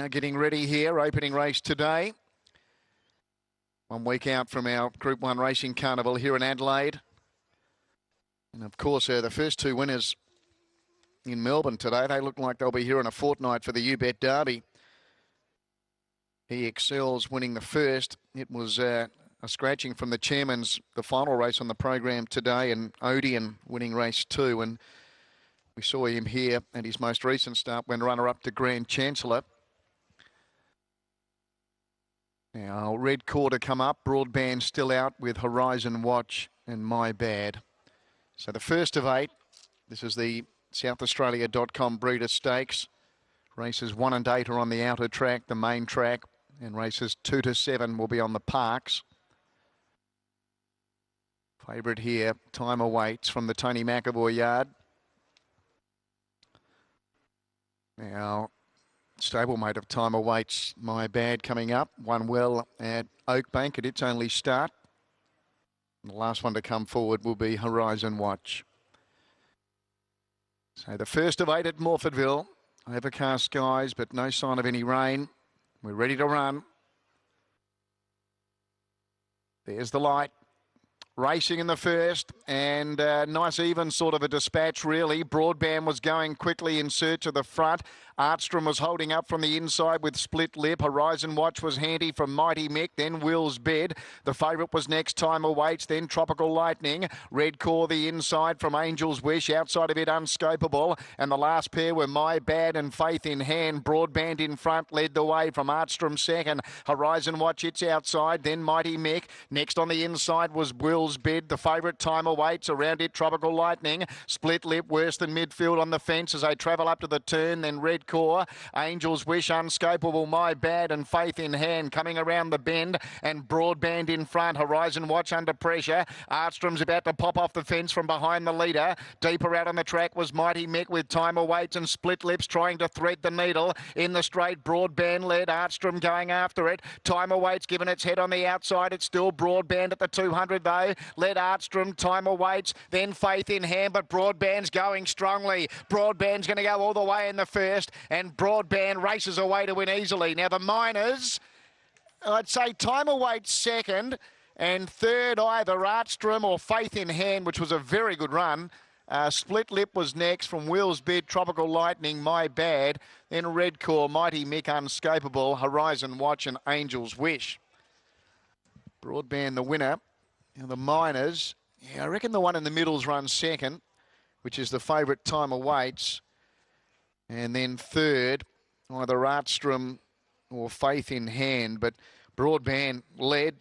Now getting ready here, opening race today. 1 week out from our Group 1 Racing Carnival here in Adelaide. And of course, the first 2 winners in Melbourne today, they look like they'll be here in a fortnight for the U-Bet Derby. He excels winning the first. It was a scratching from the chairman's, the final race on the program today, and Odeon winning race 2. And we saw him here at his most recent start when runner-up to Grand Chancellor. Now, Red Quarter come up. Broadband still out with Horizon Watch and My Bad. So the first of 8. This is the ShouthAustralia.com Breeder Stakes. Races 1 and 8 are on the outer track, the main track. And races 2 to 7 will be on the parks. Favourite here, Time Awaits from the Tony McAvoy yard. Now, stablemate of Time Awaits, My Bad, coming up. Won well at Oakbank at its only start. And the last one to come forward will be Horizon Watch. So the first of 8 at Morphettville. Overcast skies, but no sign of any rain. We're ready to run. There's the light. Racing in the first, and nice even sort of a dispatch really. Broadband was going quickly in search of the front. Artstrom was holding up from the inside with Split Lip. Horizon Watch was handy from Mighty Mick, then Will's Bed. The favourite was next, Time Awaits, then Tropical Lightning. Red Core the inside from Angel's Wish, outside of it Unscopable. And the last pair were My Bad and Faith in Hand. Broadband in front led the way from Artstrom second. Horizon Watch, it's outside, then Mighty Mick. Next on the inside was Will's Bed. The favourite, Time Awaits, around it Tropical Lightning. Split Lip worse than midfield on the fence as they travel up to the turn, then Red Core, Angel's Wish, Unscopable, My Bad and Faith in Hand coming around the bend, and Broadband in front. Horizon Watch under pressure. Artstrom's about to pop off the fence from behind the leader. Deeper out on the track was Mighty Mick with Time Awaits, and Split Lips trying to thread the needle in the straight. Broadband led, Artstrom going after it. Time Awaits given its head on the outside. It's still Broadband at the 200 though. Led Artstrom, Time Awaits, then Faith in Hand, but Broadband's going strongly. Broadband's going to go all the way in the first, and Broadband races away to win easily. Now the Miners, I'd say Time Awaits second, and third either Artstrom or Faith in Hand, which was a very good run. Split Lip was next from Will's Bid, Tropical Lightning, My Bad, then Red Core, Mighty Mick, Unscopable, Horizon Watch and Angel's Wish. Broadband the winner. Now the Miners, I reckon the one in the middle's run second, which is the favourite Time Awaits. And then third, either Artstrom or Faith in Hand. But Broadband led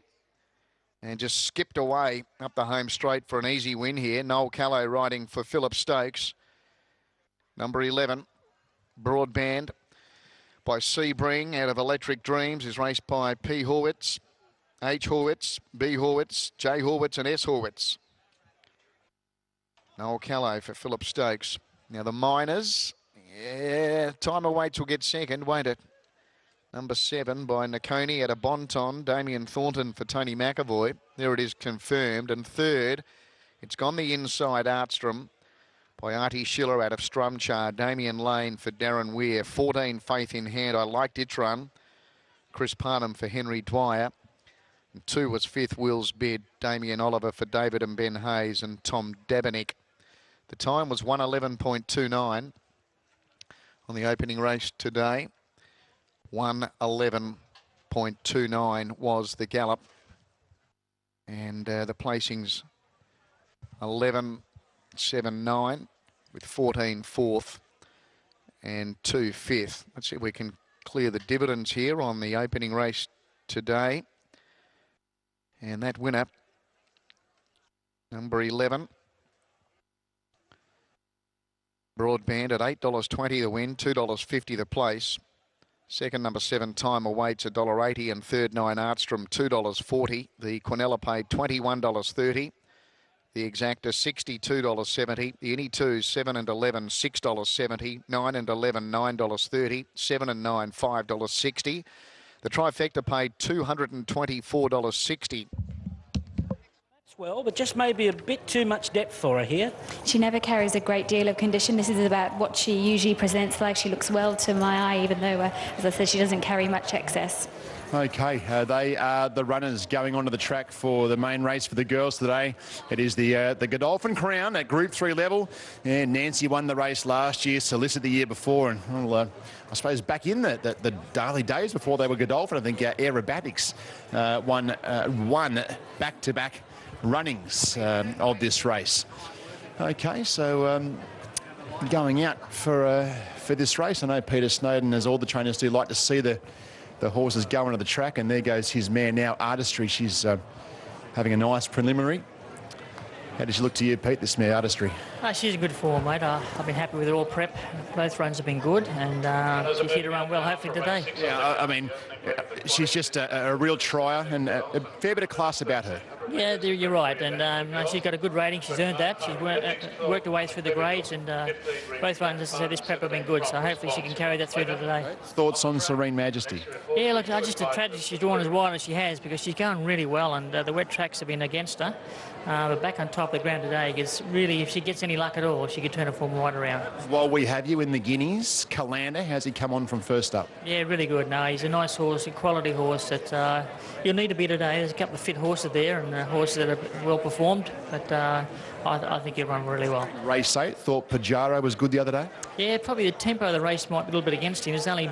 and just skipped away up the home straight for an easy win here. Noel Callow riding for Philip Stokes. Number 11, Broadband by Sebring out of Electric Dreams is raced by P. Horwitz, H. Horwitz, B. Horwitz, J. Horwitz and S. Horwitz. Noel Callow for Philip Stokes. Now the Miners, Time Awaits will get second, won't it? Number 7 by Nakoni at a Bonton. Damien Thornton for Tony McAvoy. There it is confirmed. And third, it's gone the inside, Artstrom by Artie Schiller out of Strumchar. Damien Lane for Darren Weir. 14, Faith in Hand. I liked its run. Chris Parnham for Henry Dwyer. And 2 was fifth, Will's Bid. Damien Oliver for David and Ben Hayes and Tom Dabinick. The time was 1:11.29 on the opening race today. 1:11.29 was the gallop. And the placings 11.79 with 14 fourth and 2 fifth. Let's see if we can clear the dividends here on the opening race today. And that winner, number 11, Broadband at $8.20 the win, $2.50 the place. Second, number 7, Time Awaits, $1.80. And third, 9, Artstrom, $2.40. The Quinella paid $21.30. The Exacta, $62.70. The Any 2, 7 and 11, $6.70. 9 and 11, $9.30. 7 and 9, $5.60. The Trifecta paid $224.60. Well, but just maybe a bit too much depth for her here. She never carries a great deal of condition. This is about what she usually presents like. She looks well to my eye, even though, as I said, she doesn't carry much excess. Okay, they are the runners going onto the track for the main race for the girls today. It is the Godolphin Crown at Group 3 level. And Nancy won the race last year, Solicitor the year before. And well, I suppose back in the early days before they were Godolphin, I think Aerobatics won back-to-back runnings of this race. Okay, so going out for this race, I know Peter Snowden, as all the trainers do, like to see the horses go onto the track, and there goes his mare now, Artistry. She's having a nice preliminary. How does she look to you, Pete, this mare, Artistry? She's in good form, mate. I've been happy with her all prep. Both runs have been good, and she's here to run well, hopefully, today. Yeah, I mean, she's just a real trier, and a fair bit of class about her. Yeah, you're right, and she's got a good rating. She's earned that. She's worked her way through the grades, and both runs, as I said, this prep have been good, so hopefully she can carry that through to today. Thoughts on Serene Majesty? Yeah, look, just a tragedy she's drawn as wide as she has, because she's going really well, and the wet tracks have been against her. But back on top of the ground today, it's really, if she gets any luck at all, she could turn her form right around. While we have you in the Guineas, Calander, how's he come on from first up? Yeah, really good. No, he's a nice horse, a quality horse that you'll need to be today. There's a couple of fit horses there, and horses that are well performed, but I think he'll run really well. Race 8, thought Pajaro was good the other day? Yeah, probably the tempo of the race might be a little bit against him. There's only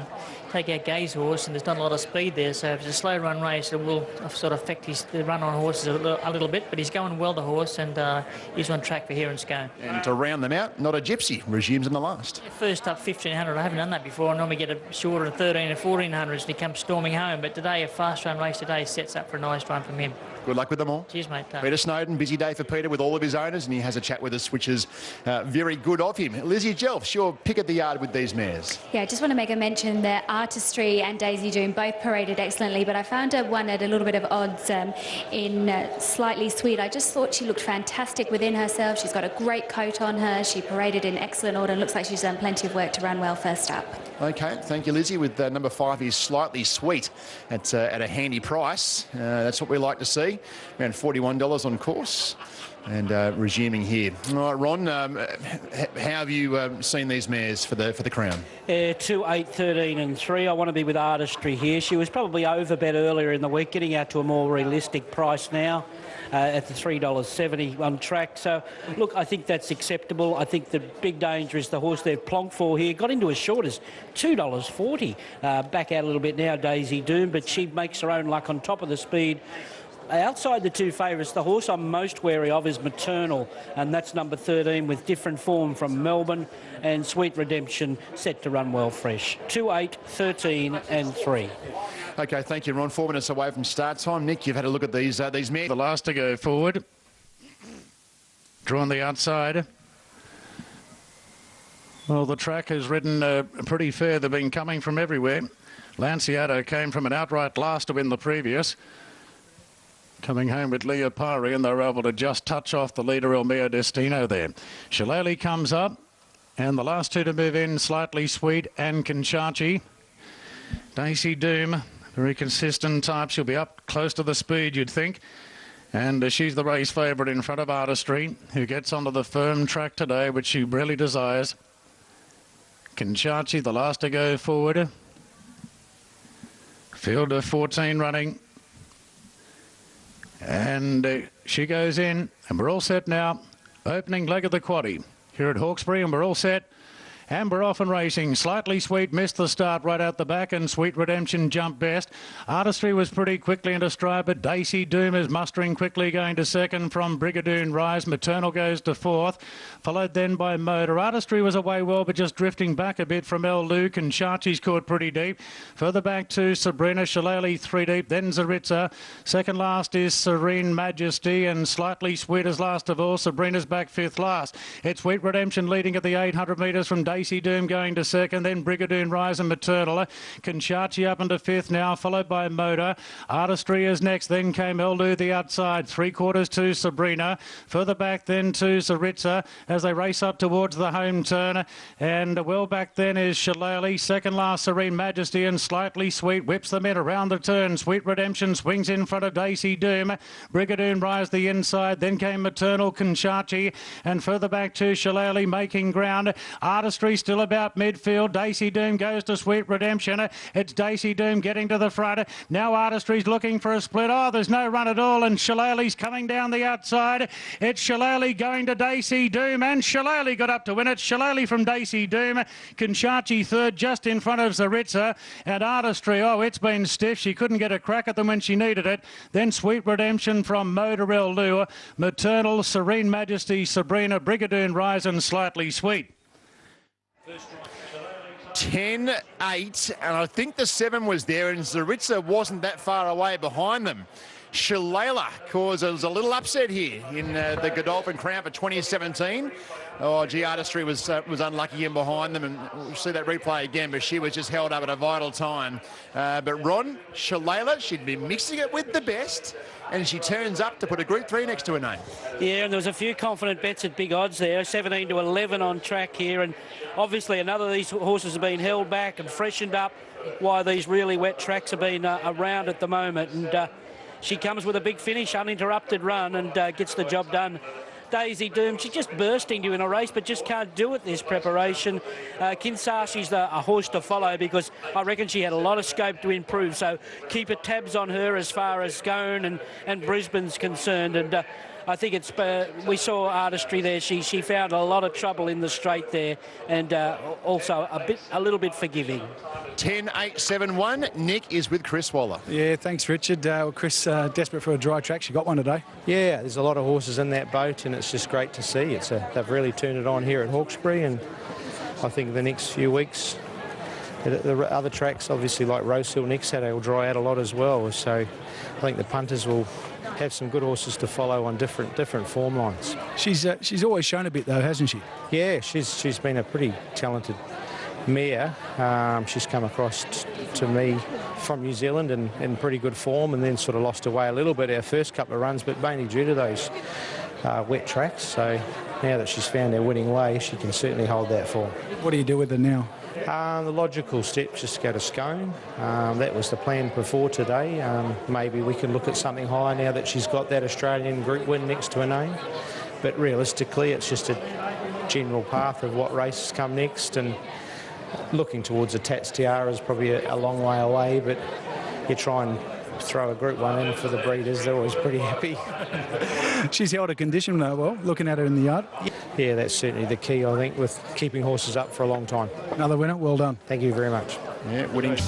take out Gay's horse, and there's not a lot of speed there, so if it's a slow run race, it will sort of affect the run on horses a little bit, but he's going well, the horse, and he's on track for here and Scone. And to round them out, Not a Gypsy resumes in the last. Yeah, first up 1,500, I haven't done that before. I normally get a shorter 13 and 1,400s, and he comes storming home, but today, a fast run race today sets up for a nice run from him. Good luck with them all. Cheers, mate. Peter Snowden, busy day for Peter with all of his owners, and he has a chat with us, which is very good of him. Lizzie Jelfs, your pick at the yard with these mares. Yeah, I just want to make a mention that Artistry and Daisy Doom both paraded excellently, but I found her one at a little bit of odds in Slightly Sweet. I just thought she looked fantastic within herself. She's got a great coat on her. She paraded in excellent order and looks like she's done plenty of work to run well first up. Okay, thank you, Lizzie. With number 5 is Slightly Sweet at a handy price. That's what we like to see. Around $41 on course. And resuming here. All right, Ron, how have you seen these mares for the Crown? 2, 8, 13 and 3. I want to be with Artistry here. She was probably overbet earlier in the week, getting out to a more realistic price now. At the $3.70 on track. So, look, I think that's acceptable. I think the big danger is the horse they've plonked for here. Got into as short as $2.40. Back out a little bit now, Daisy Doom, but she makes her own luck on top of the speed. Outside the two favourites, the horse I'm most wary of is Maternal, and that's number 13 with different form from Melbourne, and Sweet Redemption set to run well fresh. 2, 8, 13 and 3. Okay, thank you, Ron. 4 minutes away from start time. Nick, you've had a look at these mares. The last to go forward. Drawn the outside. Well, the track has ridden pretty fair. They've been coming from everywhere. Lanciato came from an outright last to win the previous. Coming home with Leo Pari, and they were able to just touch off the leader, El Mio Destino there. Shillelagh comes up, and the last two to move in, Slightly Sweet and Kinchachi. Daisy Doom, very consistent type. She'll be up close to the speed, you'd think. And she's the race favourite in front of Artistry, who gets onto the firm track today, which she really desires. Kinchachi, the last to go forward. Field of 14 running. And she goes in, and we're all set now. Opening leg of the quaddie here at Hawkesbury, and we're all set. And we're off and racing. Slightly Sweet missed the start right out the back, and Sweet Redemption jumped best. Artistry was pretty quickly into stride, but Daisy Doom is mustering quickly, going to second from Brigadoon Rise. Maternal goes to fourth, followed then by Motor. Artistry was away well, but just drifting back a bit from El Luke, and Chachi's caught pretty deep. Further back to Sabrina, Shillelagh 3 deep, then Zaritza. Second last is Serene Majesty, and Slightly Sweet is last of all. Sabrina's back 5th last. It's Sweet Redemption leading at the 800 metres from Daisy Daisy Doom going to second, then Brigadoon Rise and Maternal. Conchachi up into fifth now, followed by Moda. Artistry is next, then came Eldu the outside. 3/4 to Sabrina. Further back then to Zaritza as they race up towards the home turn. And well back then is Shillelagh. Second last Serene Majesty and Slightly Sweet whips them in around the turn. Sweet Redemption swings in front of Daisy Doom. Brigadoon Rise the inside. Then came Maternal Conchachi. And further back to Shillelagh making ground. Artistry still about midfield. Daisy Doom goes to Sweet Redemption. It's Daisy Doom getting to the front. Now Artistry's looking for a split. Oh, there's no run at all. And Shillelagh's coming down the outside. It's Shillelagh going to Daisy Doom. And Shillelagh got up to win it. Shillelagh from Daisy Doom. Conchachi third just in front of Zaritza. And Artistry, oh, it's been stiff. She couldn't get a crack at them when she needed it. Then Sweet Redemption from Motorel Lure. Maternal, Serene Majesty, Sabrina, Brigadoon Rise and Slightly Sweet. 10-8, and I think the 7 was there, and Zaritza wasn't that far away behind them. Shillelagh caused a little upset here in the Godolphin Crown for 2017. Oh, gee, Artistry was unlucky in behind them, and we'll see that replay again, but she was just held up at a vital time. But Ron, Shillelagh, she'd been mixing it with the best, and she turns up to put a Group 3 next to her name. Yeah, and there was a few confident bets at big odds there, 17 to 11 on track here, and obviously another of these horses have been held back and freshened up while these really wet tracks have been around at the moment, and she comes with a big finish, uninterrupted run, and gets the job done. Daisy Doom, she's just bursting to in a race, but just can't do it this preparation. Kinsashi's a horse to follow because I reckon she had a lot of scope to improve. So keep a tabs on her as far as Scone and Brisbane's concerned. And I think it's we saw Artistry there. She found a lot of trouble in the straight there, and also a little bit forgiving. 10-8-7-1. Nick is with Chris Waller. Yeah, thanks, Richard. Chris, desperate for a dry track. She got one today. Yeah, there's a lot of horses in that boat, and it's just great to see. They've really turned it on here at Hawkesbury, and I think the next few weeks, the other tracks, obviously like Rosehill next Saturday, will dry out a lot as well. So I think the punters will have some good horses to follow on different form lines. She's always shown a bit though, hasn't she? Yeah, she's been a pretty talented mare. She's come across to me from New Zealand in pretty good form, and then sort of lost her way a little bit our first couple of runs, but mainly due to those wet tracks. So now that she's found her winning way, she can certainly hold that form. What do you do with her now? The logical step, just go to Scone. That was the plan before today. Maybe we can look at something higher now that she's got that Australian group win next to her name. But realistically, it's just a general path of what races come next, and looking towards a Tats Tiara is probably a long way away, but you try and throw a Group 1 in for the breeders. They're always pretty happy. She's held a condition though, well, looking at her in the yard. Yeah, that's certainly the key, I think, with keeping horses up for a long time. Another winner, well done. Thank you very much. Yeah, winning.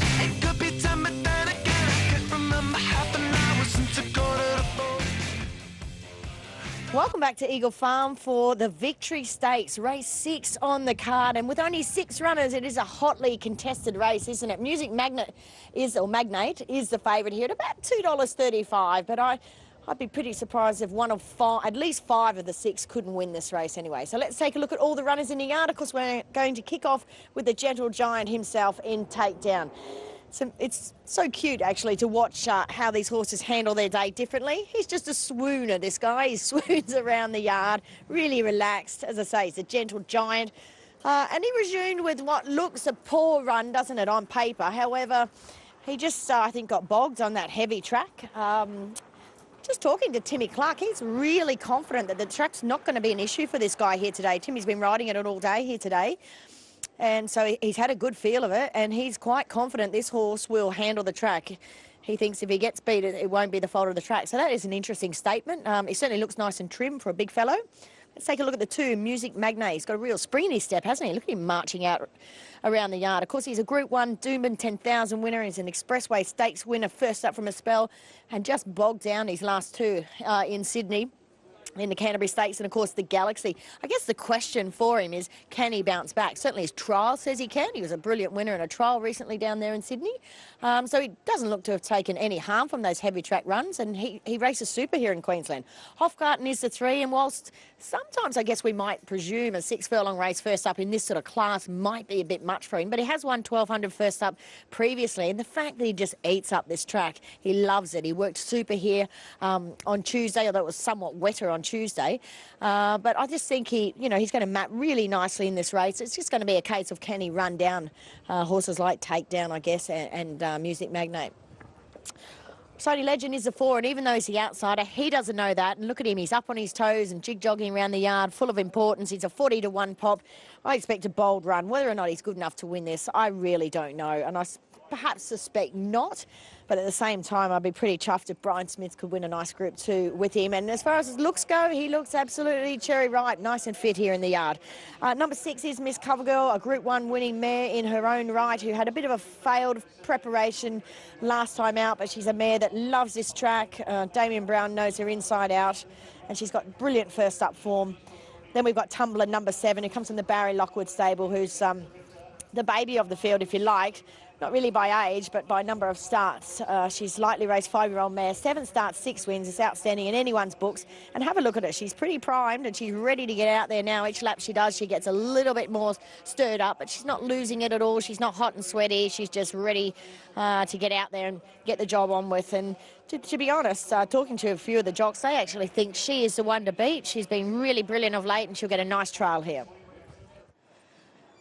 Welcome back to Eagle Farm for the Victory Stakes, race 6 on the card, and with only 6 runners, it is a hotly contested race, isn't it? Music Magnate is the favourite here at about $2.35, but I'd be pretty surprised if at least 5 of the 6 couldn't win this race anyway. So let's take a look at all the runners in the yard. Of course, we're going to kick off with the Gentle Giant himself in Takedown. So it's so cute, actually, to watch how these horses handle their day differently. He's just a swooner, this guy. He swoons around the yard, really relaxed. As I say, he's a Gentle Giant. And he resumed with what looks a poor run, doesn't it, on paper. However, he just, I think, got bogged on that heavy track. Just talking to Timmy Clark, he's really confident that the track's not going to be an issue for this guy here today. Timmy's been riding it all day here today. And so he's had a good feel of it, and he's quite confident this horse will handle the track. He thinks if he gets beat, it won't be the fault of the track. So that is an interesting statement. He certainly looks nice and trim for a big fellow. Let's take a look at the 2, Music Magnate. He's got a real spring in his step, hasn't he? Look at him marching out around the yard. Of course, he's a Group 1 Doomben 10,000 winner. He's an Expressway Stakes winner, first up from a spell, and just bogged down his last 2 in Sydney. in the Canterbury Stakes, and of course the Galaxy. I guess the question for him is, can he bounce back? Certainly his trial says he can. He was a brilliant winner in a trial recently down there in Sydney. So he doesn't look to have taken any harm from those heavy track runs, and he races super here in Queensland. Hofgarten is the 3, and whilst sometimes I guess we might presume a 6 furlong race first up in this sort of class might be a bit much for him, but he has won 1200 first up previously, and the fact that he just eats up this track, he loves it. He worked super here on Tuesday, although it was somewhat wetter on Tuesday, but I just think he's going to map really nicely in this race. It's just going to be a case of can he run down horses like Takedown, I guess, and Music Magnate. Sony Legend is the 4, and even though he's the outsider, he doesn't know that. And look at him, he's up on his toes and jig-jogging around the yard, full of importance. He's a 40-1 pop. I expect a bold run. Whether or not he's good enough to win this, I really don't know. And I perhaps suspect not, but at the same time, I'd be pretty chuffed if Brian Smith could win a nice Group 2 with him. And as far as his looks go, he looks absolutely cherry ripe, nice and fit here in the yard. Number 6 is Miss Covergirl, a Group 1 winning mare in her own right, who had a bit of a failed preparation last time out, but she's a mare that loves this track. Damien Brown knows her inside out, and she's got brilliant first up form. Then we've got Tumbler, number 7, who comes from the Barry Lockwood stable, who's the baby of the field, if you like. Not really by age, but by number of starts. She's lightly raced 5-year-old mare, 7 starts, 6 wins. It's outstanding in anyone's books. And have a look at her. She's pretty primed and she's ready to get out there now. Each lap she does, she gets a little bit more stirred up, but she's not losing it at all. She's not hot and sweaty. She's just ready to get out there and get the job on with. And to be honest, talking to a few of the jocks, they actually think she is the one to beat. She's been really brilliant of late and she'll get a nice trial here.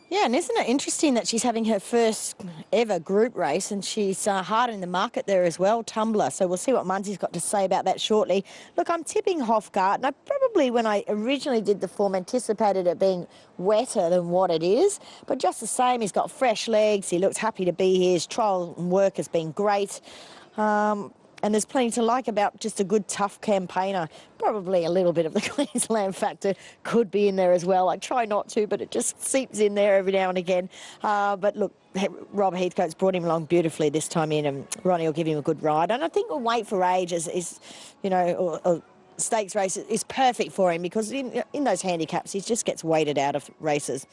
Yeah, and isn't it interesting that she's having her first ever group race, and she's hard in the market there as well, Tumbler. So we'll see what Munsey's got to say about that shortly. Look, I'm tipping Hofgarten. I probably, when I originally did the form, anticipated it being wetter than what it is. But just the same, he's got fresh legs. He looks happy to be here. His trial work has been great. And there's plenty to like about just a good, tough campaigner. Probably a little bit of the Queensland factor could be in there as well. I try not to, but it just seeps in there every now and again. But look, Rob Heathcote's brought him along beautifully this time in, and Ronnie will give him a good ride. And I think a weight for age is or stakes race is perfect for him, because in those handicaps he just gets weighted out of races.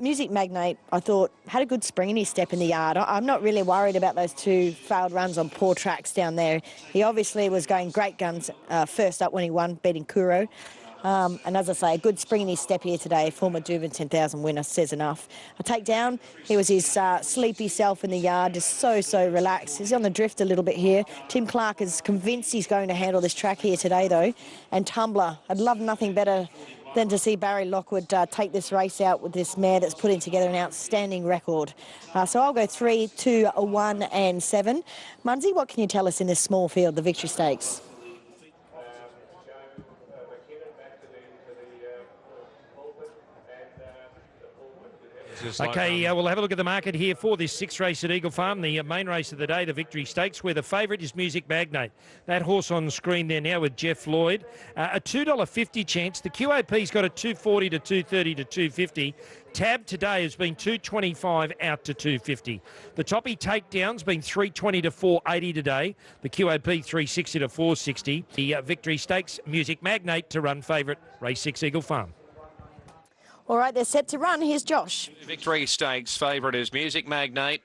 Music Magnate, I thought, had a good spring in his step in the yard. I'm not really worried about those 2 failed runs on poor tracks down there. He obviously was going great guns first up when he won, beating Kuro. And as I say, a good spring in his step here today. Former Duvan 10,000 winner says enough. A Takedown, he was his sleepy self in the yard, just so relaxed. He's on the drift a little bit here. Tim Clark is convinced he's going to handle this track here today, though. And Tumbler, I'd love nothing better than to see Barry Lockwood take this race out with this mare that's putting together an outstanding record. So I'll go 3, 2, 1 and 7. Munsey, what can you tell us in this small field, the Victory Stakes? Okay, we'll have a look at the market here for this 6th race at Eagle Farm, the main race of the day, the Victory Stakes, where the favourite is Music Magnate. That horse on the screen there now with Jeff Lloyd. A $2.50 chance. The QAP's got a $2.40 to $2.30 to $2.50. Tab today has been $2.25 out to $2.50. The Toppy Takedown's been $3.20 to $4.80 today. The QAP $3.60 to $4.60. The Victory Stakes, Music Magnate to run favourite, race 6 Eagle Farm. All right, they're set to run. Here's Josh. Victory Stakes favourite is Music Magnate.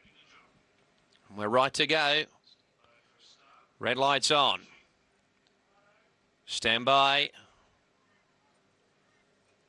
We're right to go. Red lights on. Stand by.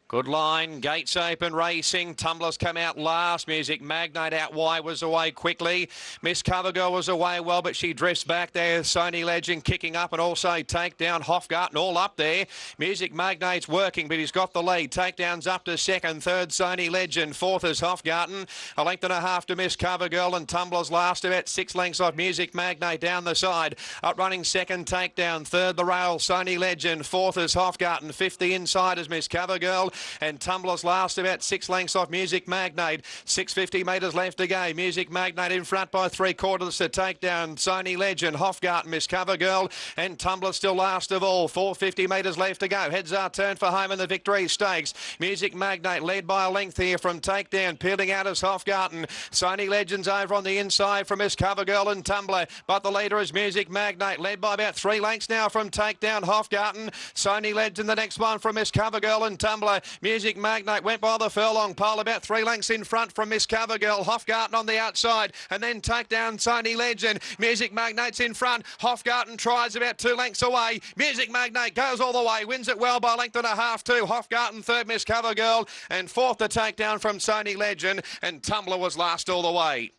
Good line, gates open, racing. Tumblers come out last. Music Magnate out wide was away quickly. Miss Covergirl was away well, but she drifts back there. Sony Legend kicking up, and also Takedown, Hofgarten all up there. Music Magnate's working, but he's got the lead. Takedown's up to second, third Sony Legend, fourth is Hofgarten. A length and a half to Miss Covergirl, and Tumblers last about 6 lengths off Music Magnate down the side. Up running second, Takedown, third the rail, Sony Legend, fourth is Hofgarten, fifth the inside is Miss Covergirl. And Tumbler's last about 6 lengths off Music Magnate. 650 metres left to go. Music Magnate in front by 3/4 to take down Sony Legend, Hofgarten, Miss Covergirl, and Tumbler still last of all. 450 metres left to go. Heads are turned for home in the Victory Stakes. Music Magnate led by a length here from Takedown. Peeling out is Hofgarten. Sony Legend's over on the inside from Miss Covergirl and Tumbler, but the leader is Music Magnate, led by about 3 lengths now from Takedown, Hofgarten. Sony Legend the next one from Miss Covergirl and Tumbler. Music Magnate went by the furlong pole, about 3 lengths in front from Miss Covergirl. Hofgarten on the outside, and then Takedown, Sony Legend. Music Magnate's in front. Hofgarten tries about 2 lengths away. Music Magnate goes all the way, wins it well by a length and a half too. Hofgarten third, Miss Covergirl, and fourth the Takedown from Sony Legend, and Tumbler was last all the way.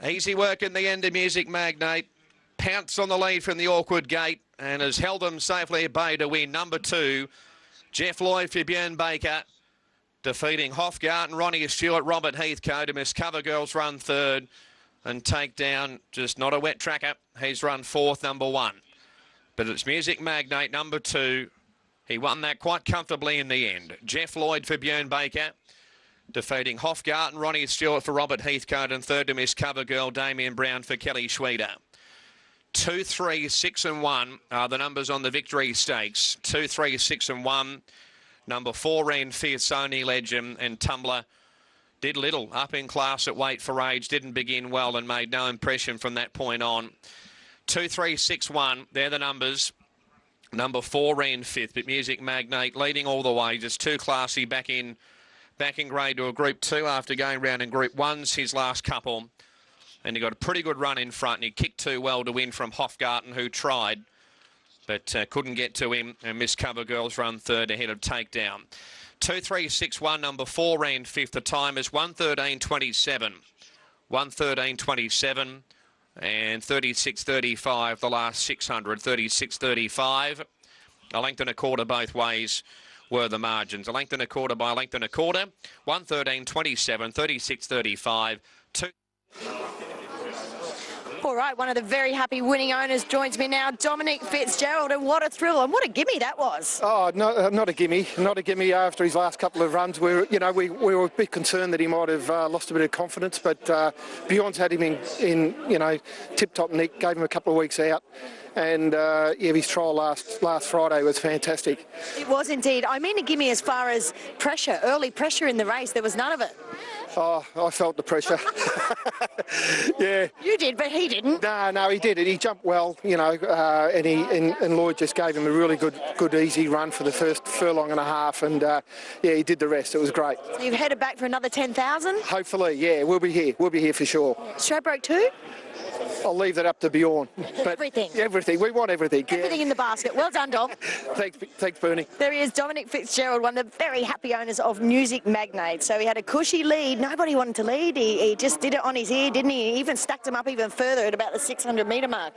Easy work in the end of Music Magnate. Pounce on the lead from the awkward gate and has held them safely at bay to win. Number 2, Jeff Lloyd for Björn Baker, defeating Hofgarten, Ronnie Stewart, Robert Heathcote, and Miss Covergirl's run third. And Takedown, just not a wet tracker. He's run fourth, number 1. But it's Music Magnate, number 2. He won that quite comfortably in the end. Jeff Lloyd for Björn Baker, defeating Hofgarten, Ronnie Stewart for Robert Heathcote, and third to Miss Covergirl, Damien Brown for Kelly Schweeder. 2, 3, 6 and 1 are the numbers on the Victory Stakes. 2, 3, 6 and 1. Number 4 ran fifth, Sony Legend, and Tumbler did little up in class at weight for age, didn't begin well and made no impression from that point on. 2, 3, 6, 1, they're the numbers. Number 4 ran fifth, but Music Magnate leading all the way, just too classy back in grade to a Group 2 after going round in Group 1's his last couple. And he got a pretty good run in front, and he kicked too well to win from Hofgarten, who tried, but couldn't get to him. And Miss Covergirl's run third ahead of Takedown. 2, 3, 6, 1, number 4 ran fifth. The time is 1:13.27. 1:13.27 and 36.35, the last 600, 36.35. A length and a quarter both ways were the margins. A length and a quarter by a length and a quarter. 1:13.27, 36.35. 2. All right, one of the very happy winning owners joins me now, Dominic Fitzgerald, and what a thrill and what a gimme that was. Oh, no, not a gimme after his last couple of runs. We were a bit concerned that he might have lost a bit of confidence, but Bjorn's had him in tip-top nick, gave him a couple of weeks out. And yeah, his trial last Friday was fantastic. It was indeed. I mean a gimme as far as pressure, early pressure in the race. There was none of it. Oh, I felt the pressure. Yeah. You did, but he didn't. No, he did it. He jumped well, you know, and Lloyd just gave him a really good easy run for the first furlong and a half, and yeah, he did the rest. It was great. So you've headed back for another 10,000? Hopefully, yeah, we'll be here. We'll be here for sure. Stradbroke too? I'll leave that up to Bjorn. But everything. Everything. We want everything. Everything in the basket. Well done, Dom. Thanks, Bernie. There he is, Dominic Fitzgerald, one of the very happy owners of Music Magnate. So he had a cushy lead. Nobody wanted to lead. He just did it on his ear, didn't he? He even stacked him up even further at about the 600-metre mark.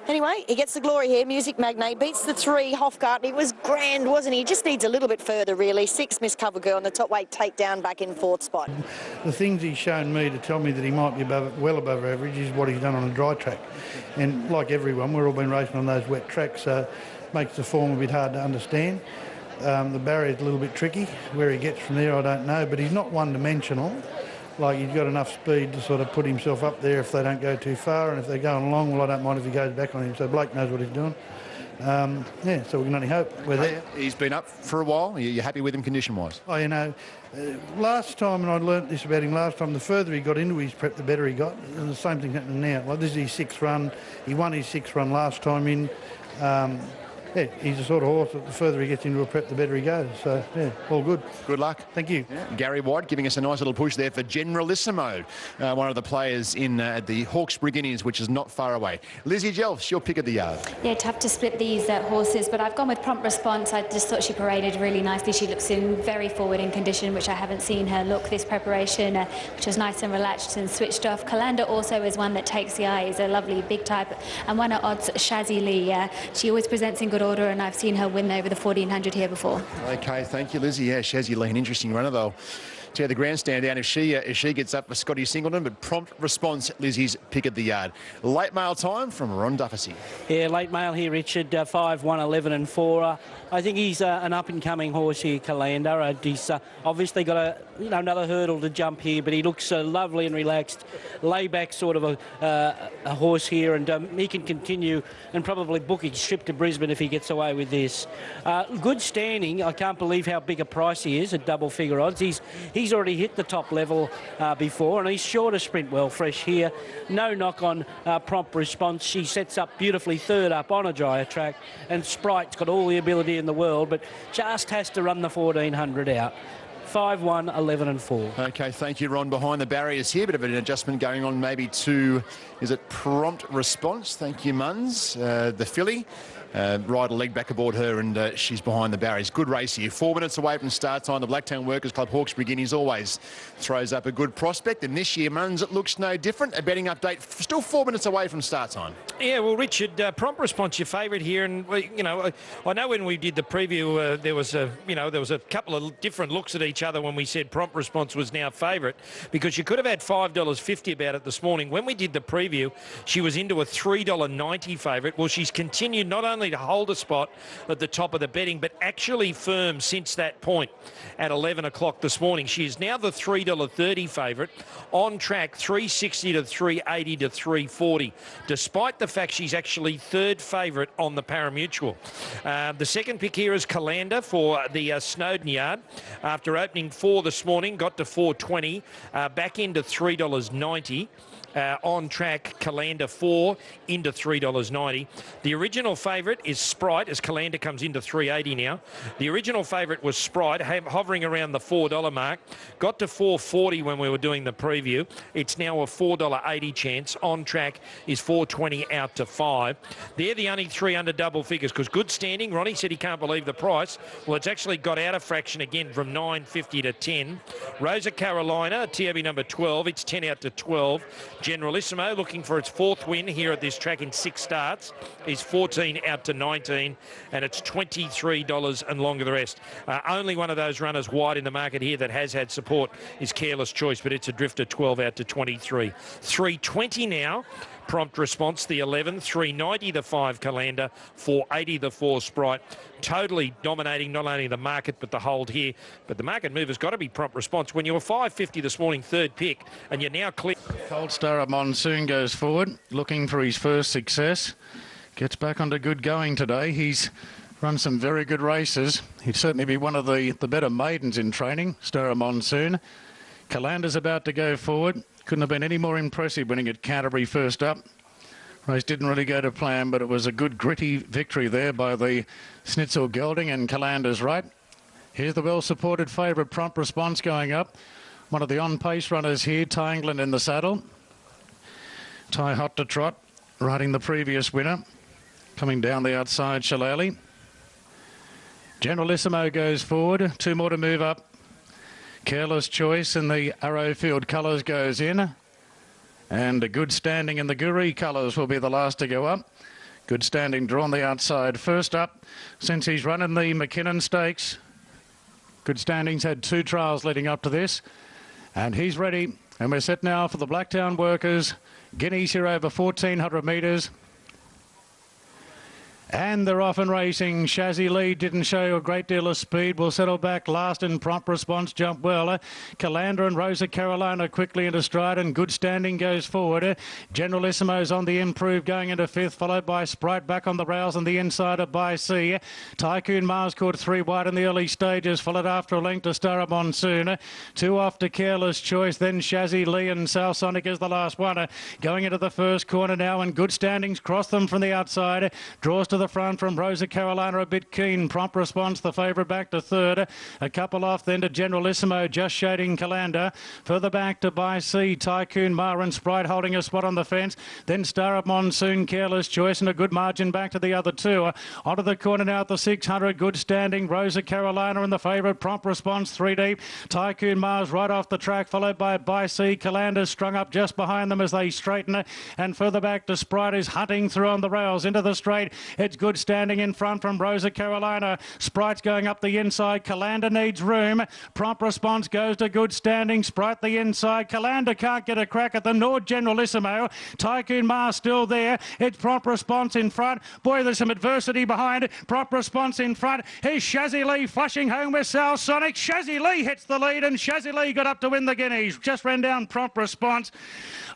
Anyway, he gets the glory here. Music Magnate beats the 3, Hofgarten. It was grand, wasn't he? He just needs a little bit further, really. 6, Miss Covergirl, and the top weight Takedown back in 4th spot. The things he's shown me to tell me that he might be well above average is what he's done on a dry track. And like everyone, we've all been racing on those wet tracks, so it makes the form a bit hard to understand. The barrier's a little bit tricky. Where he gets from there, I don't know, but he's not one-dimensional. Like, he's got enough speed to sort of put himself up there if they don't go too far, and if they're going along, well, I don't mind if he goes back on him. So Blake knows what he's doing. Yeah, so we can only hope we're there. He's been up for a while. You're happy with him condition-wise? Oh, you know, last time, and I learnt this about him last time, the further he got into his prep, the better he got. And the same thing happening now. Like, this is his 6th run. He won his 6th run last time in. Yeah, he's the sort of horse that the further he gets into a prep, the better he goes. So, yeah, all good. Good luck. Thank you. Yeah. Gary White giving us a nice little push there for Generalissimo, one of the players in the Hawkesbury Guineas, which is not far away. Lizzie Jelfs, your pick of the yard. Yeah, tough to split these horses, but I've gone with Prompt Response. I just thought she paraded really nicely. She looks in very forward in condition, which I haven't seen her look this preparation, which was nice and relaxed and switched off. Kalanda also is one that takes the eye. Is a lovely big type, and one at odds, Shazzy Lee. She always presents in good order, and I've seen her win over the 1400 here before. Okay, thank you, Lizzie. Yeah, Shazzy Lee, an interesting runner though. Tear the grandstand down if she gets up for Scotty Singleton, but Prompt Response, Lizzie's pick of the yard. Late mail time from Ron Dufficy. Yeah, late mail here, Richard. 5, 1, 11 and 4. I think he's an up-and-coming horse here, Calander. He's obviously got another hurdle to jump here, but he looks lovely and relaxed, lay-back sort of a horse here, and he can continue and probably book his trip to Brisbane if he gets away with this. Good standing. I can't believe how big a price he is at double-figure odds. He's already hit the top level before, and he's sure to sprint well fresh here. No knock on Prompt Response. She sets up beautifully third up on a drier track, and Sprite's got all the ability in the world, but just has to run the 1400 out. 5-1, 11 and 4. Okay, thank you, Ron. Behind the barriers here, bit of an adjustment going on maybe to, is it Prompt Response? Thank you, Muns. The filly. Rider leg back aboard her, and she's behind the barriers. Good race here. 4 minutes away from start time. The Blacktown Workers Club Hawkesbury Guineas always throws up a good prospect, and this year, Muns, it looks no different. A betting update, still 4 minutes away from start time. Yeah, well, Richard, Prompt Response, your favourite here, and you know, I know when we did the preview, there was a couple of different looks at each other when we said Prompt Response was now favourite, because you could have had $5.50 about it this morning. When we did the preview, she was into a $3.90 favourite. Well, she's continued not only to hold a spot at the top of the betting, but actually firm since that point at 11 o'clock this morning. She is now the $3.30 favourite, on track 360 to 380 to 340, despite the fact she's actually third favourite on the parimutuel. The second pick here is Calander for the Snowden yard. After opening 4 this morning, got to 4.20, back into $3.90. On track, Calander 4 into $3.90. The original favourite is Sprite, as Calander comes into $3.80 now. The original favourite was Sprite, hovering around the $4 mark. Got to $4.40 when we were doing the preview. It's now a $4.80 chance. On track is $4.20 out to $5. They're the only 3 under double figures, because Good Standing, Ronnie said he can't believe the price. Well, it's actually got out of fraction again from $9.50 to $10. Rosa Carolina, TAB number 12, it's 10 out to $12. Generalissimo, looking for its 4th win here at this track in 6 starts, is 14 out to 19, and it's $23 and longer the rest. Only one of those runners wide in the market here that has had support is Careless Choice, but it's a drifter 12 out to 23. 320 now. Prompt Response, the 11, 390 the 5 Calander, 480 the 4 Sprite. Totally dominating not only the market but the hold here. But the market move has got to be Prompt Response. When you were 550 this morning, third pick, and you're now clear. Cold Star of Monsoon goes forward, looking for his first success. Gets back onto good going today. He's run some very good races. He'd certainly be one of the better maidens in training, Star of Monsoon. Calander's about to go forward. Couldn't have been any more impressive winning at Canterbury first up. Race didn't really go to plan, but it was a good gritty victory there by the Schnitzel Gelding, and Calander's right. Here's the well-supported favourite, Prompt Response, going up. One of the on-pace runners here, Ty England in the saddle. Ty Hot to Trot, riding the previous winner. Coming down the outside, Shillelagh. Generalissimo goes forward. 2 more to move up. Careless Choice in the Arrowfield colours goes in. And a Good Standing in the Guri colours will be the last to go up. Good Standing drawn the outside first up since he's run in the McKinnon Stakes. Good Standing's had 2 trials leading up to this. And he's ready. And we're set now for the Blacktown Workers. Guineas here over 1,400 metres. And they're off and racing. Shazzy Lee didn't show a great deal of speed. Will settle back last in Prompt Response. Jump well. Calander and Rosa Carolina quickly into stride, and Good Standing goes forward. Generalissimo's on the improve going into 5th, followed by Sprite back on the rails on the inside of By Sea. Tycoon Mars caught 3 wide in the early stages, followed after a length to Star of Monsoon. 2 off to Careless Choice, then Shazzy Lee and South Sonic is the last one. Going into the first corner now, and Good Standing's crossed them from the outside. Draws to the front from Rosa Carolina, a bit keen. Prompt Response, the favourite, back to 3rd. A couple off then to Generalissimo, just shading Calander. Further back to By Sea, Tycoon Mar and Sprite holding a spot on the fence. Then Star of Monsoon, Careless Choice, and a good margin back to the other 2. Onto the corner now at the 600. Good Standing, Rosa Carolina and the favourite, Prompt Response, 3 deep. Tycoon Mars right off the track, followed by Sea. Calander strung up just behind them as they straighten. And further back to Sprite, is hunting through on the rails into the straight. It's It's Good Standing in front from Rosa Carolina. Sprite's going up the inside. Calander needs room. Prompt Response goes to Good Standing. Sprite the inside. Calander can't get a crack at the Nord Generalissimo. Tycoon Ma still there. It's Prompt Response in front. Boy, there's some adversity behind. Prompt Response in front. Here's Shazzy Lee flushing home with Southsonic. Shazzy Lee hits the lead, and Shazzy Lee got up to win the Guineas. Just ran down Prompt Response.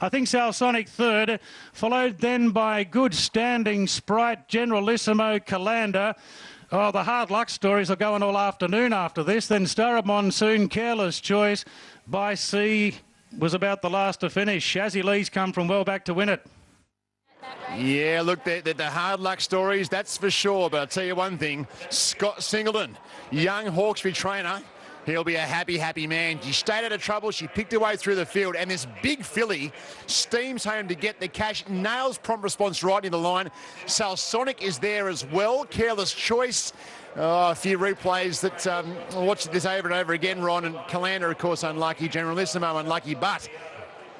I think Southsonic third, followed then by Good Standing, Sprite, Generalissimo, Calander. Oh, the hard luck stories are going all afternoon after this. Then Star of Monsoon, Careless Choice, By Sea was about the last to finish. Shazzy Lee's come from well back to win it. Yeah, look, the hard luck stories, that's for sure. But I'll tell you one thing, Scott Singleton, young Hawkesbury trainer, he'll be a happy, happy man. She stayed out of trouble. She picked her way through the field. And this big filly steams home to get the cash. Nails Prompt Response right in the line. Southsonic is there as well. Careless Choice. Oh, a few replays that I watched this over and over again, Ron. And Calander, of course, unlucky. Generalissimo, unlucky. But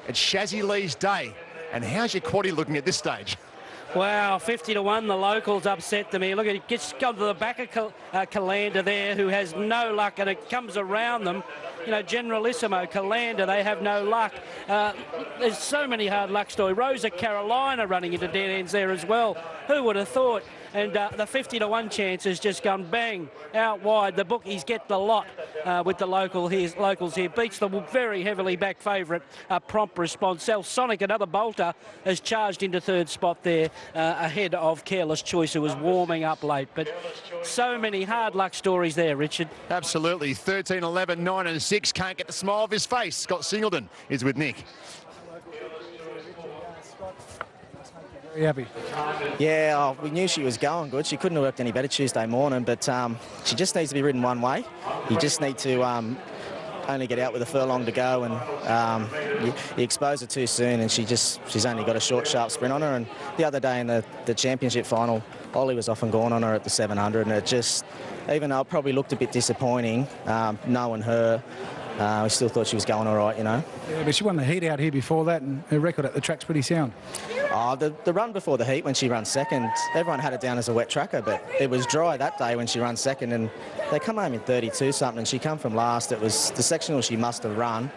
it's Shazzy Lee's day. And how's your quaddie looking at this stage? Wow, 50 to 1, the locals upset them here. Look, it gets gone to the back of Calander there, who has no luck, and it comes around them. You know, Generalissimo, Calander, they have no luck. There's so many hard luck stories. Rosa Carolina running into dead ends there as well. Who would have thought? And the 50 to 1 chance has just gone bang out wide. The bookies get the lot with the locals here. Beats the very heavily back favourite, Prompt Response. Southsonic, another bolter, has charged into third spot there ahead of Careless Choice, who was warming up late. But so many hard luck stories there, Richard. Absolutely. 13, 11, 9 and 6. Can't get the smile off his face. Scott Singleton is with Nick. Very happy. Yeah, we knew she was going good. She couldn't have worked any better Tuesday morning, but she just needs to be ridden one way. You just need to only get out with a furlong to go, and you expose her too soon, and she's only got a short, sharp sprint on her. And the other day in the championship final, Ollie was off and gone on her at the 700, and it just, even though it probably looked a bit disappointing, knowing her, we still thought she was going all right, you know. Yeah, but she won the heat out here before that, and her record at the track's pretty sound. Oh, the run before the heat when she ran second, everyone had it down as a wet tracker, but it was dry that day when she ran second, and they come home in 32 something, and she come from last. It was the sectional she must have run.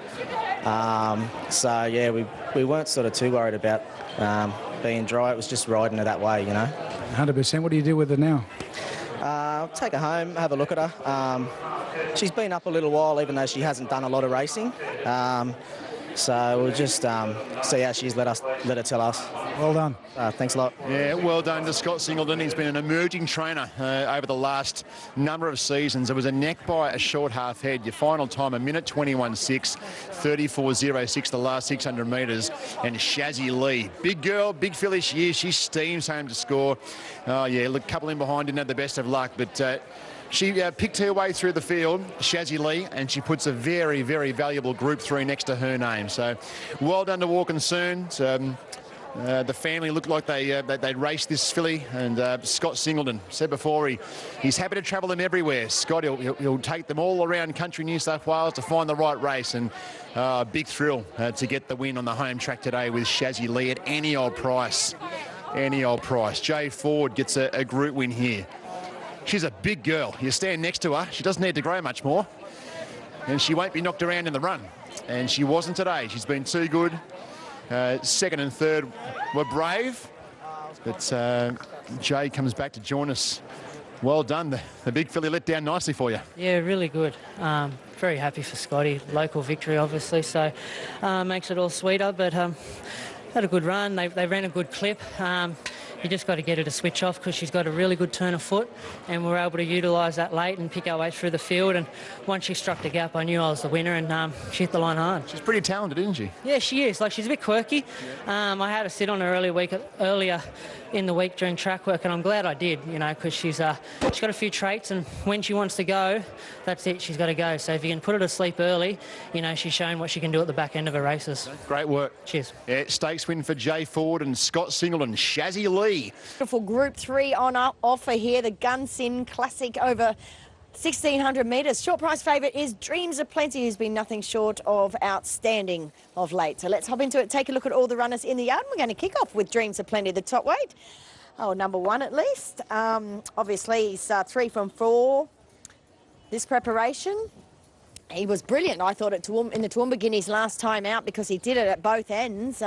So yeah, we weren't sort of too worried about being dry. It was just riding her that way, you know. 100%. What do you do with her now? Take her home, have a look at her. She's been up a little while, even though she hasn't done a lot of racing. So we'll just see how she's let her tell us. Well done. Thanks a lot. Yeah, well done to Scott Singleton. He's been an emerging trainer over the last number of seasons. It was a neck by a short half head. Your final time, 1:21.6, 34.06 the last 600 metres. And Shazzy Lee, big girl, big filly she is. She steams home to score. Oh, yeah, look, couple in behind, didn't have the best of luck, but she picked her way through the field, Shazzy Lee, and she puts a very, very valuable Group 3 next to her name. So well done to War Concerned. The family looked like they raced this filly, and Scott Singleton said before he's happy to travel them everywhere. Scott, he'll take them all around country New South Wales to find the right race, and big thrill to get the win on the home track today with Shazzy Lee at any old price. Any old price. Jay Ford gets a group win here. She's a big girl. You stand next to her, she doesn't need to grow much more, and she won't be knocked around in the run. And she wasn't today. She's been too good. Second and third were brave, but Jay comes back to join us. Well done. The big filly let down nicely for you. Yeah, really good. Very happy for Scotty. Local victory, obviously, so makes it all sweeter, but had a good run. They ran a good clip. You just got to get her to switch off because she's got a really good turn of foot, and we're able to utilise that late and pick our way through the field. And once she struck the gap, I knew I was the winner, and she hit the line hard. She's pretty talented, isn't she? Yeah, she is. Like, she's a bit quirky. Yeah. I had to sit on her earlier in the week during track work, and I'm glad I did, you know, because she's got a few traits, and when she wants to go, that's it, she's got to go. So if you can put her to sleep early, you know, she's shown what she can do at the back end of her races. Great work. Cheers. Yeah, stakes win for Jay Ford and Scott Singleton. Shazzy Lee. Beautiful Group 3 on offer here. The Gunsynd Classic over 1,600 metres. Short price favourite is Dreams of Plenty, who's been nothing short of outstanding of late. So let's hop into it, take a look at all the runners in the yard. We're going to kick off with Dreams of Plenty, the top weight. Oh, number 1 at least. Obviously, he's 3 from 4 this preparation. He was brilliant, I thought, in the Toowoomba Guineas last time out because he did it at both ends.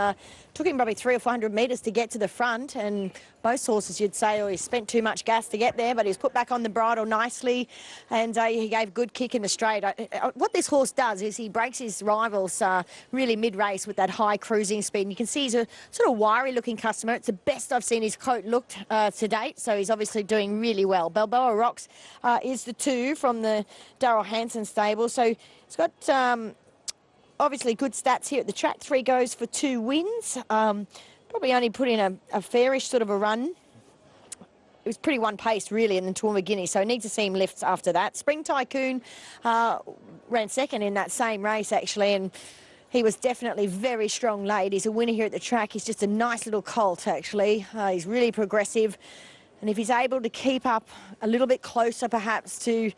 Took him probably 300 or 400 metres to get to the front, and most horses you'd say, oh, he spent too much gas to get there, but he was put back on the bridle nicely, and he gave good kick in the straight. What this horse does is he breaks his rivals really mid-race with that high cruising speed, and you can see he's a sort of wiry-looking customer. It's the best I've seen his coat looked to date, so he's obviously doing really well. Balboa Rocks is the 2 from the Darryl Hanson stable, so he's got obviously good stats here at the track. 3 goes for 2 wins. Probably only put in a fairish sort of a run. It was pretty one-paced, really, in the Toowoomba Guineas, so need to see him lifts after that. Spring Tycoon ran second in that same race, actually, and he was definitely very strong late. He's a winner here at the track. He's just a nice little colt, actually. He's really progressive, and if he's able to keep up a little bit closer, perhaps, to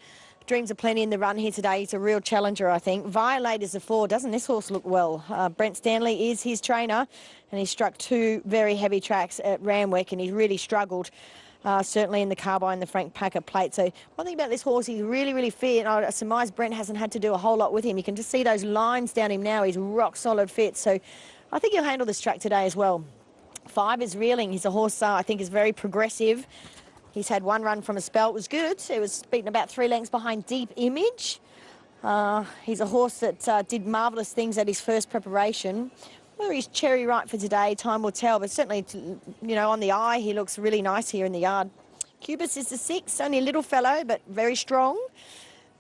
Dreams of Plenty in the run here today, he's a real challenger, I think. Violate is a 4. Doesn't this horse look well? Brent Stanley is his trainer, and he struck 2 very heavy tracks at Randwick, and he's really struggled, certainly in the Carbine, the Frank Packer plate. So one thing about this horse, he's really, really fit. I surmise Brent hasn't had to do a whole lot with him. You can just see those lines down him now. He's rock solid fit. So I think he'll handle this track today as well. 5 is Reeling. He's a horse I think is very progressive. He's had 1 run from a spell. It was good. It was beaten about 3 lengths behind Deep Image. He's a horse that did marvellous things at his first preparation. Whether he's cherry ripe for today, time will tell. But certainly, you know, on the eye, he looks really nice here in the yard. Cubus is the 6. Only a little fellow, but very strong.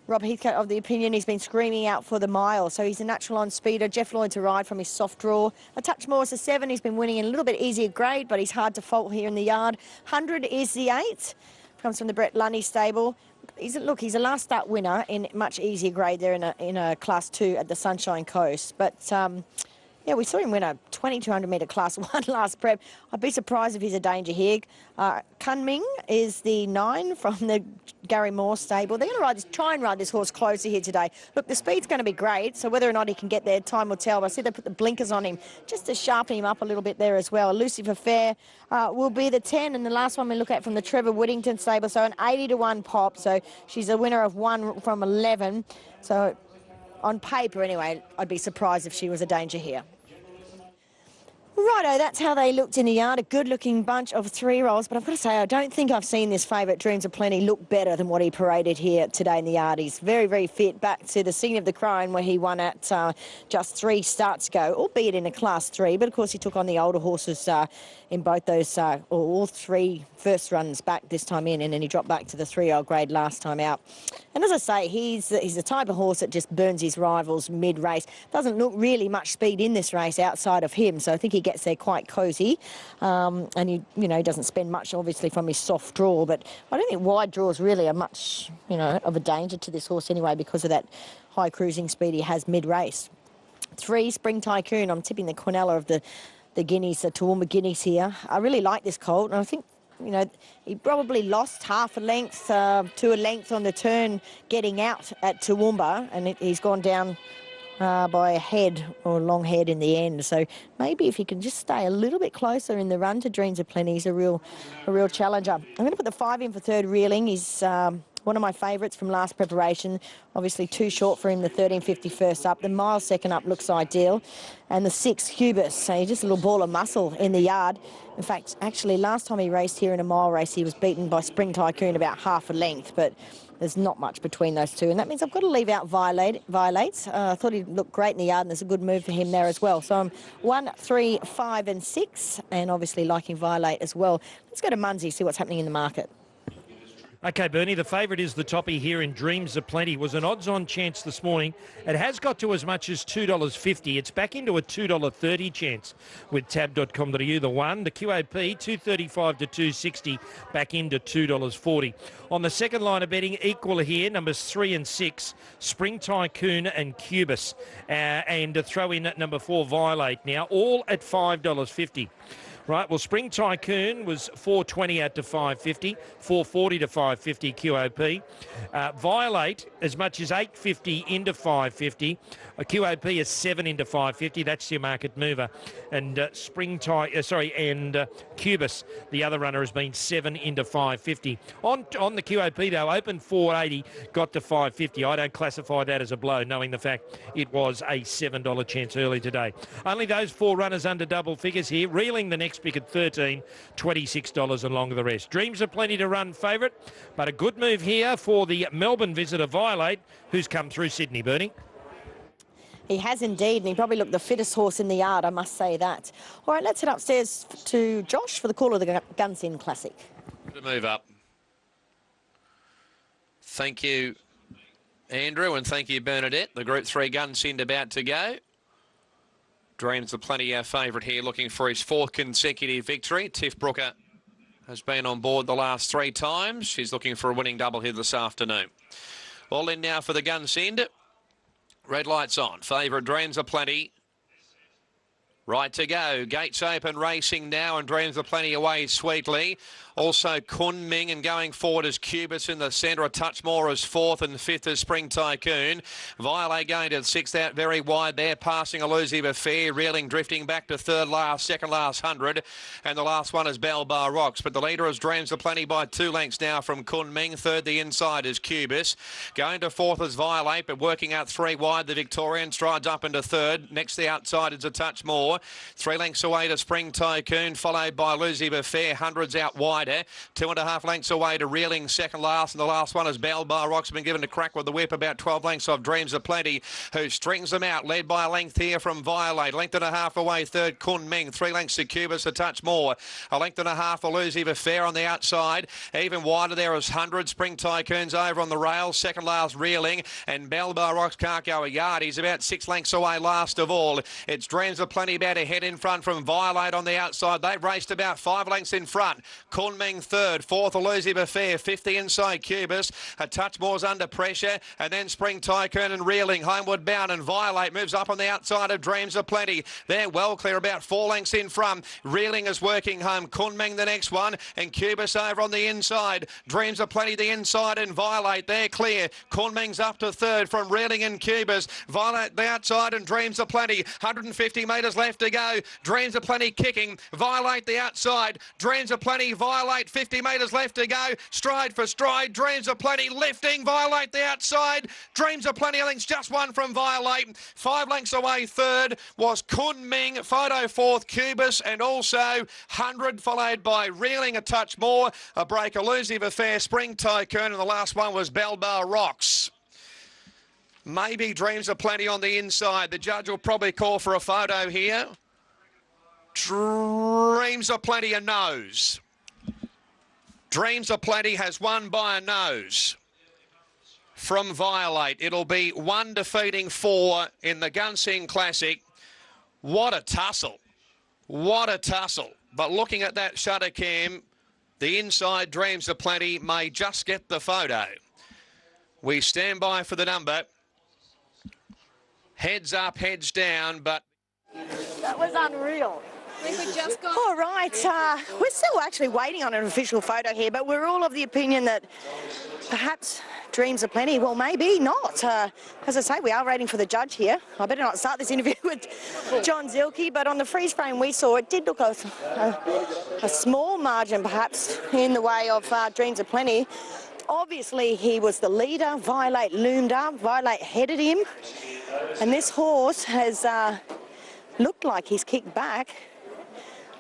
Rob Heathcote of the opinion he's been screaming out for the mile, so he's a natural on speeder. Jeff Lloyd to ride from his soft draw. A touch more is a 7. He's been winning in a little bit easier grade, but he's hard to fault here in the yard. 100 is the 8. Comes from the Brett Lunny stable. He's a last start winner in much easier grade there in a Class 2 at the Sunshine Coast. But yeah, we saw him win a 2,200 metre Class 1 last prep. I'd be surprised if he's a danger here. Kunming is the 9 from the Gary Moore stable. They're going to try and ride this horse closer here today. Look, the speed's going to be great, so whether or not he can get there, time will tell. But I see they put the blinkers on him just to sharpen him up a little bit there as well. Lucifer Fair will be the 10, and the last one we look at from the Trevor Whittington stable, so an 80-1 pop. So she's a winner of 1 from 11. So on paper, anyway, I'd be surprised if she was a danger here. Righto, that's how they looked in the yard. A good-looking bunch of 3-year-olds. But I've got to say, I don't think I've seen this favourite, Dreams of Plenty, look better than what he paraded here today in the yard. He's very, very fit. Back to the scene of the crime where he won at just 3 starts ago, albeit in a Class 3. But, of course, he took on the older horses in both those, all 3 first runs back this time in, and then he dropped back to the 3-year-old grade last time out. And as I say, he's the type of horse that just burns his rivals mid-race. Doesn't look really much speed in this race outside of him, so I think he gets there quite cosy. And he doesn't spend much, obviously, from his soft draw, but I don't think wide draws really are much, of a danger to this horse anyway because of that high cruising speed he has mid-race. 3, Spring Tycoon. I'm tipping the Quinella of the Guineas, the Toowoomba Guineas here. I really like this colt, and I think, he probably lost half a length to a length on the turn getting out at Toowoomba, and he's gone down by a head or a long head in the end. So maybe if he can just stay a little bit closer in the run to Dreams of Plenty, he's a real challenger. I'm going to put the 5 in for 3rd, Reeling. He's one of my favourites from last preparation. Obviously too short for him, the 13.50 first up. The mile second up looks ideal. And the 6, Cubus. So he's just a little ball of muscle in the yard. In fact, actually, last time he raced here in a mile race, he was beaten by Spring Tycoon about half a length. But there's not much between those two. And that means I've got to leave out Violates. I thought he'd look great in the yard, and there's a good move for him there as well. So I'm 1, 3, 5 and 6, and obviously liking Violate as well. Let's go to Munsey, see what's happening in the market. OK, Bernie, the favourite is the toppy here in Dreams of Plenty. Was an odds-on chance this morning. It has got to as much as $2.50. It's back into a $2.30 chance with tab.com.au. The 1, the QAP, $2.35 to $2.60, back into $2.40. On the second line of betting, equal here, numbers 3 and 6, Spring Tycoon and Cubus. And to throw in at number 4, Violate now, all at $5.50. Right, well, Spring Tycoon was 420 out to 550, 440 to 550 QOP. Violate as much as 850 into 550. QOP is 7 into 550. That's your market mover. And Cubus, the other runner, has been 7 into 550. On the QOP though, opened 480, got to 550. I don't classify that as a blow, knowing the fact it was a $7 chance early today. Only those 4 runners under double figures here. Reeling the next pick at 13, $26 and longer the rest. Dreams of Plenty to run favourite, but a good move here for the Melbourne visitor Violate, who's come through Sydney, Bernie. He has indeed, and he probably looked the fittest horse in the yard, I must say that. All right, let's head upstairs to Josh for the call of the Gunsynd Classic. To move up. Thank you, Andrew, and thank you, Bernadette. The Group 3 Gunsynd about to go. Dreams of Plenty, our favourite here, looking for his 4th consecutive victory. Tiff Brooker has been on board the last 3 times. She's looking for a winning double here this afternoon. All in now for the Gunsynd. Red lights on. Favourite Dreams of Plenty. Right to go. Gates open, racing now, and Dreams of Plenty away sweetly. Also Kunming, and going forward is Cubus in the centre. A touch more as 4th, and 5th is Spring Tycoon. Violate going to 6th out very wide there, passing Elusive Affair. Reeling drifting back to 3rd last, 2nd last 100. And the last one is Balbar Rocks. But the leader is Dreams of Plenty by 2 lengths now from Kunming. 3rd the inside is Cubus. Going to 4th is Violate, but working out 3 wide. The Victorian strides up into 3rd. Next the outside is a touch more. 3 lengths away to Spring Tycoon, followed by Elusive Affair. Hundreds out wide. 2.5 lengths away to Reeling, 2nd last, and the last one is Balbar Rocks, been given a crack with the whip, about 12 lengths off Dreams of Plenty, who strings them out, led by a length here from Violate. 1.5 away, 3rd Kunming, 3 lengths to Cubus, a touch more. 1.5 Elusive Affair on the outside, even wider there is 100. Spring Tycoon's over on the rails, 2nd last Reeling, and Balbar Rocks can't go a yard. He's about 6 lengths away last of all. It's Dreams of Plenty about a head in front from Violate on the outside. They've raced about 5 lengths in front. Kunming 3rd, 4th Elusive Affair, 5th the inside Cubus. A touch more's under pressure, and then Spring Tycoon and Reeling homeward bound, and Violate moves up on the outside of Dreams of Plenty. They're well clear, about 4 lengths in front. Reeling is working home. Kunming the next one, and Cubus over on the inside. Dreams of Plenty the inside, and Violate they're clear. Kunming's up to 3rd from Reeling and Cubus. Violate the outside, and Dreams of Plenty. 150 metres left to go. Dreams of Plenty kicking. Violate the outside. Dreams of Plenty, Violate 50 metres left to go, stride for stride. Dreams of Plenty lifting, Violate the outside. Dreams of Plenty, I think, just 1 from Violate. 5 lengths away 3rd was Kunming, photo 4th Cubus, and also 100 followed by Reeling, a touch more. A break, Elusive Affair, Spring Tycoon, and the last one was Balbar Rocks. Maybe Dreams of Plenty on the inside. The judge will probably call for a photo here. Dreams of Plenty a nose. Dreams of Plenty has won by a nose from Violate. It'll be 1 defeating 4 in the Gunsynd Classic. What a tussle. What a tussle. But looking at that shutter cam, the inside Dreams of Plenty may just get the photo. We stand by for the number. Heads up, heads down, but... That was unreal. All right, we're still actually waiting on an official photo here, but we're all of the opinion that perhaps Dreams of Plenty, well, maybe not. As I say, we are waiting for the judge here. I better not start this interview with John Zielke, but on the freeze frame we saw, it did look a small margin, perhaps, in the way of Dreams of Plenty. Obviously, he was the leader. Violate loomed up. Violate headed him. And this horse has looked like he's kicked back.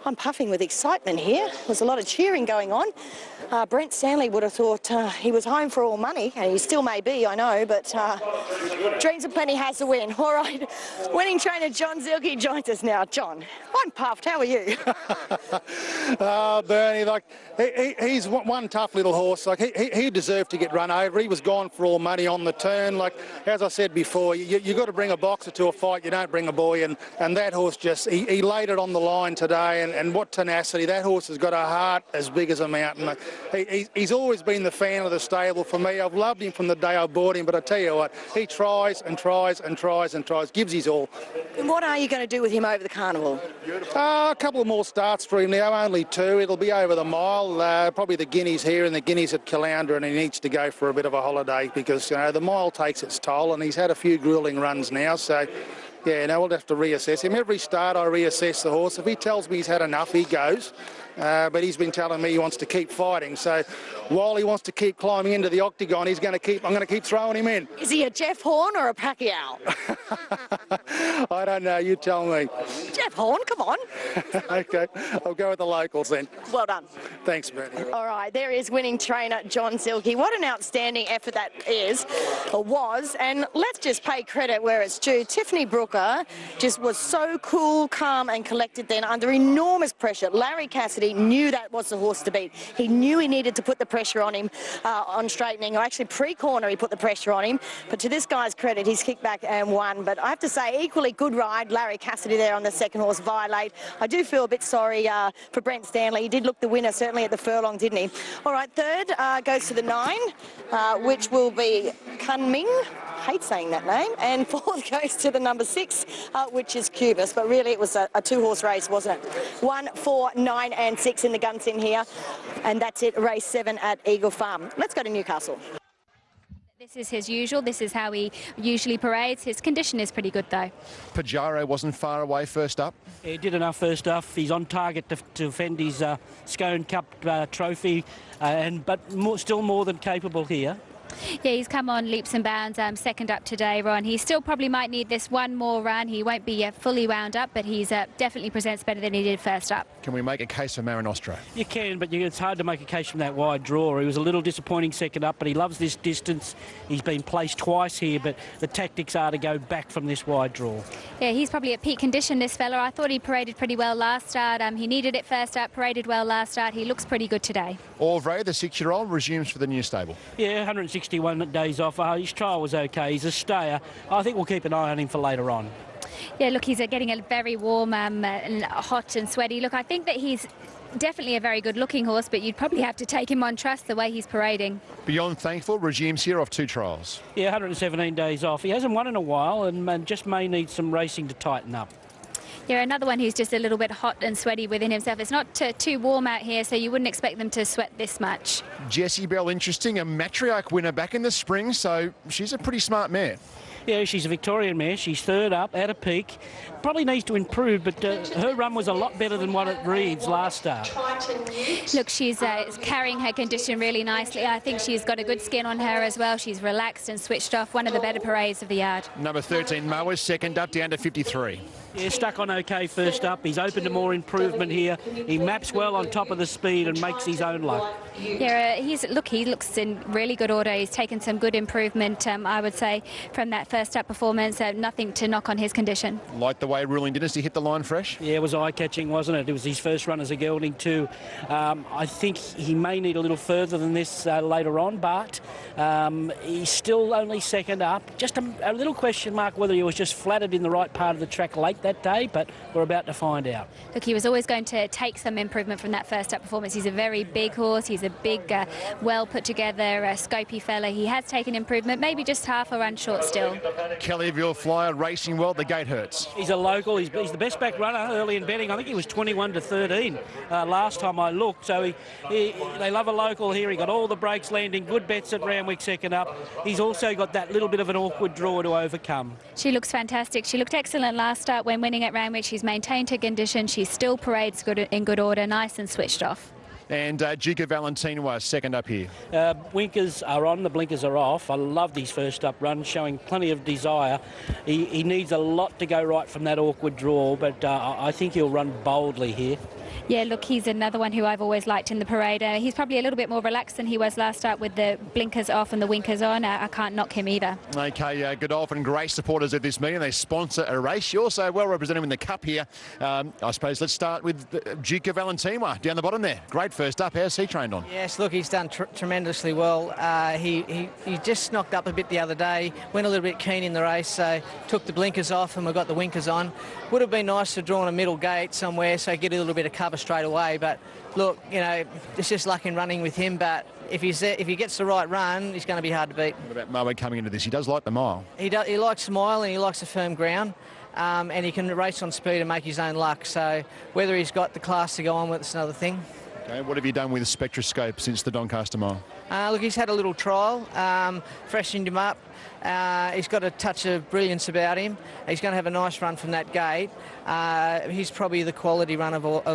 I'm puffing with excitement here. There's a lot of cheering going on. Brent Stanley would have thought he was home for all money, and he still may be, I know, but Dreams of Plenty has the win. All right, winning trainer John Zielke joins us now. John, I'm puffed. How are you? Bernie, like, he's one tough little horse. Like, he deserved to get run over. He was gone for all money on the turn. Like, as I said before, you got to bring a boxer to a fight. You don't bring a boy, and that horse just, he laid it on the line today, and what tenacity. That horse has got a heart as big as a mountain. he's always been the fan of the stable for me. I've loved him from the day I bought him, but I tell you what, he tries and tries and tries and tries, gives his all. And what are you going to do with him over the carnival? A couple of more starts for him now, only 2. It'll be over the mile, probably the Guineas here and the Guineas at Caloundra, and he needs to go for a bit of a holiday because, you know, the mile takes its toll, and he's had a few gruelling runs now, so... Yeah, no, we'll have to reassess him. Every start I reassess the horse. If he tells me he's had enough, he goes. But he's been telling me he wants to keep fighting. So while he wants to keep climbing into the octagon, I'm going to keep throwing him in. Is he a Jeff Horn or a Pacquiao? I don't know. You tell me. Jeff Horn, come on. OK, I'll go with the locals then. Well done. Thanks, Bernie. All right, there is winning trainer John Silky. What an outstanding effort that is, or was. And let's just pay credit where it's due. Tiffany Brooker just was so cool, calm and collected then under enormous pressure. Larry Cassidy knew that was the horse to beat. He knew he needed to put the pressure on him on straightening, or actually pre-corner he put the pressure on him. But to this guy's credit, he's kicked back and won. But I have to say, equally good ride, Larry Cassidy there on the second horse, Violate. I do feel a bit sorry for Brent Stanley. He did look the winner, certainly at the furlong, didn't he? All right, third goes to the 9, which will be Kunming. Hate saying that name. And fourth goes to the number 6, which is Cubis. But really, it was a 2-horse race, wasn't it? 1, 4, 9 and 6 in the Gunsynd here. And that's it, race 7 at Eagle Farm. Let's go to Newcastle. This is his usual. This is how he usually parades. His condition is pretty good, though. Pajaro wasn't far away first up. Yeah, he did enough first up. He's on target to defend his Scone Cup trophy, but still more than capable here. Yeah, he's come on leaps and bounds, second up today, Ron. He still probably might need this one more run. He won't be fully wound up, but he's definitely presents better than he did first up. Can we make a case for Marinostro? You can, but it's hard to make a case from that wide draw. He was a little disappointing second up, but he loves this distance. He's been placed twice here, but the tactics are to go back from this wide draw. Yeah, he's probably at peak condition, this fella. I thought he paraded pretty well last start. He needed it first up, paraded well last start. He looks pretty good today. Orvray, the 6-year-old, resumes for the new stable. Yeah, 161 days off. His trial was okay. He's a stayer. I think we'll keep an eye on him for later on. Yeah, look, he's getting a very warm and hot and sweaty. Look, I think that he's definitely a very good-looking horse, but you'd probably have to take him on trust the way he's parading. Beyond Thankful resumes here off 2 trials. Yeah, 117 days off. He hasn't won in a while and just may need some racing to tighten up. Yeah, another one who's just a little bit hot and sweaty within himself. It's not too warm out here, so you wouldn't expect them to sweat this much. Jessie Bell, interesting, a matriarch winner back in the spring, so she's a pretty smart mare. Yeah, she's a Victorian mare. She's third up, at a peak. Probably needs to improve, but her run was a lot better than what it reads last start. Look, she's carrying her condition really nicely. I think she's got a good skin on her as well. She's relaxed and switched off. One of the better parades of the yard. Number 13, Mowers, second up, down to 53. Yeah, stuck on okay first up. He's open to more improvement here. He maps well on top of the speed and makes his own luck. Yeah, he looks in really good order. He's taken some good improvement, I would say, from that first up performance. Nothing to knock on his condition. Like the way Ruling Dynasty hit the line fresh? Yeah, it was eye-catching, wasn't it? It was his first run as a gelding too. I think he may need a little further than this later on, but he's still only second up. Just a little question mark whether he was just flattered in the right part of the track late that day, but we're about to find out. Look, he was always going to take some improvement from that first up performance. He's a very big horse. He's a big, well put together, scopy fella. He has taken improvement, maybe just half a run short still. Kellyville Flyer racing well, the gate hurts. He's a local. He's the best back runner early in betting. I think he was 21 to 13 last time I looked. So they love a local here. He got all the breaks landing, good bets at Randwick second up. He's also got that little bit of an awkward draw to overcome. She looks fantastic. She looked excellent last start when winning at Randwick. She's maintained her condition. She still parades in good order, nice and switched off. And Gica Valentino second up here. Winkers are on, the blinkers are off. I loved his first up run, showing plenty of desire. He needs a lot to go right from that awkward draw, but I think he'll run boldly here. Yeah, look, he's another one who I've always liked in the parade. He's probably a little bit more relaxed than he was last start with the blinkers off and the winkers on. I can't knock him either. OK, Godolphin Grace supporters of this meeting. They sponsor a race. You're also well represented in the Cup here. I suppose let's start with Gica Valentino down the bottom there. Great first up. How's he trained on? Yes, look, he's done tremendously well. He just knocked up a bit the other day, went a little bit keen in the race, so took the blinkers off and we got the winkers on. Would have been nice to draw on a middle gate somewhere so get a little bit of cover straight away, but look, you know, it's just luck in running with him, but if he gets the right run, he's going to be hard to beat. What about Moe coming into this? He does like the mile. He likes the mile and he likes the firm ground. And he can race on speed and make his own luck. So whether he's got the class to go on with is another thing. Okay, what have you done with the Spectroscope since the Doncaster Mile? Look, he's had a little trial, freshened him up. He's got a touch of brilliance about him. He's going to have a nice run from that gate. He's probably the quality run of all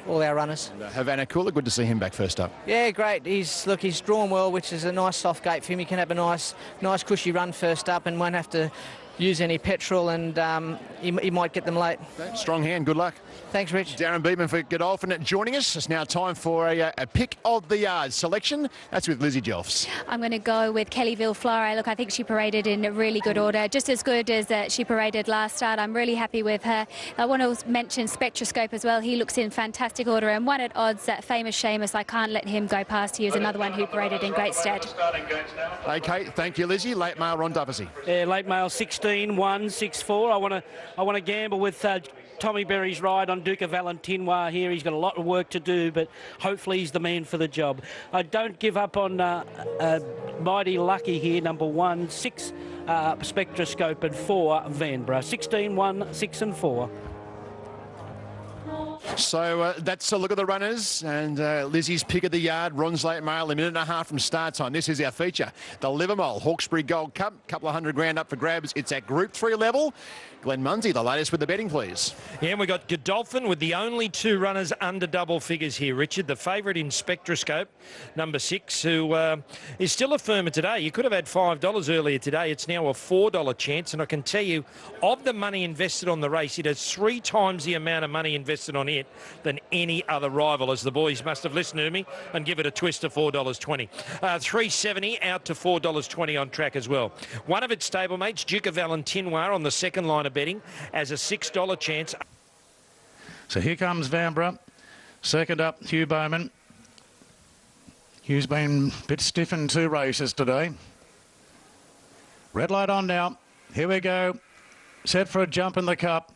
our runners. And, Havana Cooler, good to see him back first up. Yeah, great. He's drawn well, which is a nice soft gate for him. He can have a nice cushy run first up and won't have to use any petrol, and he might get them late. Okay, strong hand, good luck. Thanks, Rich. Darren Beatman for Godolphin joining us. It's now time for a pick of the yard selection. That's with Lizzie Jelfs. I'm going to go with Kellyville Flora. Look, I think she paraded in really good order, just as good as she paraded last start. I'm really happy with her. I want to mention Spectroscope as well. He looks in fantastic order, and one at odds, that famous Seamus. I can't let him go past. He is another one who paraded in great stead. Okay, thank you, Lizzie. Late mail, Ron Duffy. Yeah, late mail 16-1-6-4. I want to gamble with Tommy Berry's ride on Duke of Valentinois here. He's got a lot of work to do, but hopefully he's the man for the job. I don't give up on Mighty Lucky here, number 1, 6 Spectroscope and 4 Vanbrugh. 16-1, 6 and 4. So that's a look at the runners and Lizzie's pick of the yard. Ron's late mail, a minute and a half from start time. This is our feature, the Livamol Hawkesbury Gold Cup. Couple of $100,000 up for grabs. It's at Group 3 level. Glenn Munsey, the latest with the betting, please. Yeah, and we've got Godolphin with the only 2 runners under double figures here, Richard. The favourite in Spectroscope, number 6, who is still a firmer today. You could have had $5 earlier today. It's now a $4 chance, and I can tell you, of the money invested on the race, it has 3 times the amount of money invested on it than any other rival, as the boys must have listened to me and give it a twist of $4.20. $3.70 out to $4.20 on track as well. One of its stablemates, Duke of Valentinois, on the second line of betting as a $6 chance. So here comes Vanbrugh. Second up, Hugh Bowman. Hugh's been a bit stiff in 2 races today. Red light on now. Here we go. Set for a jump in the cup.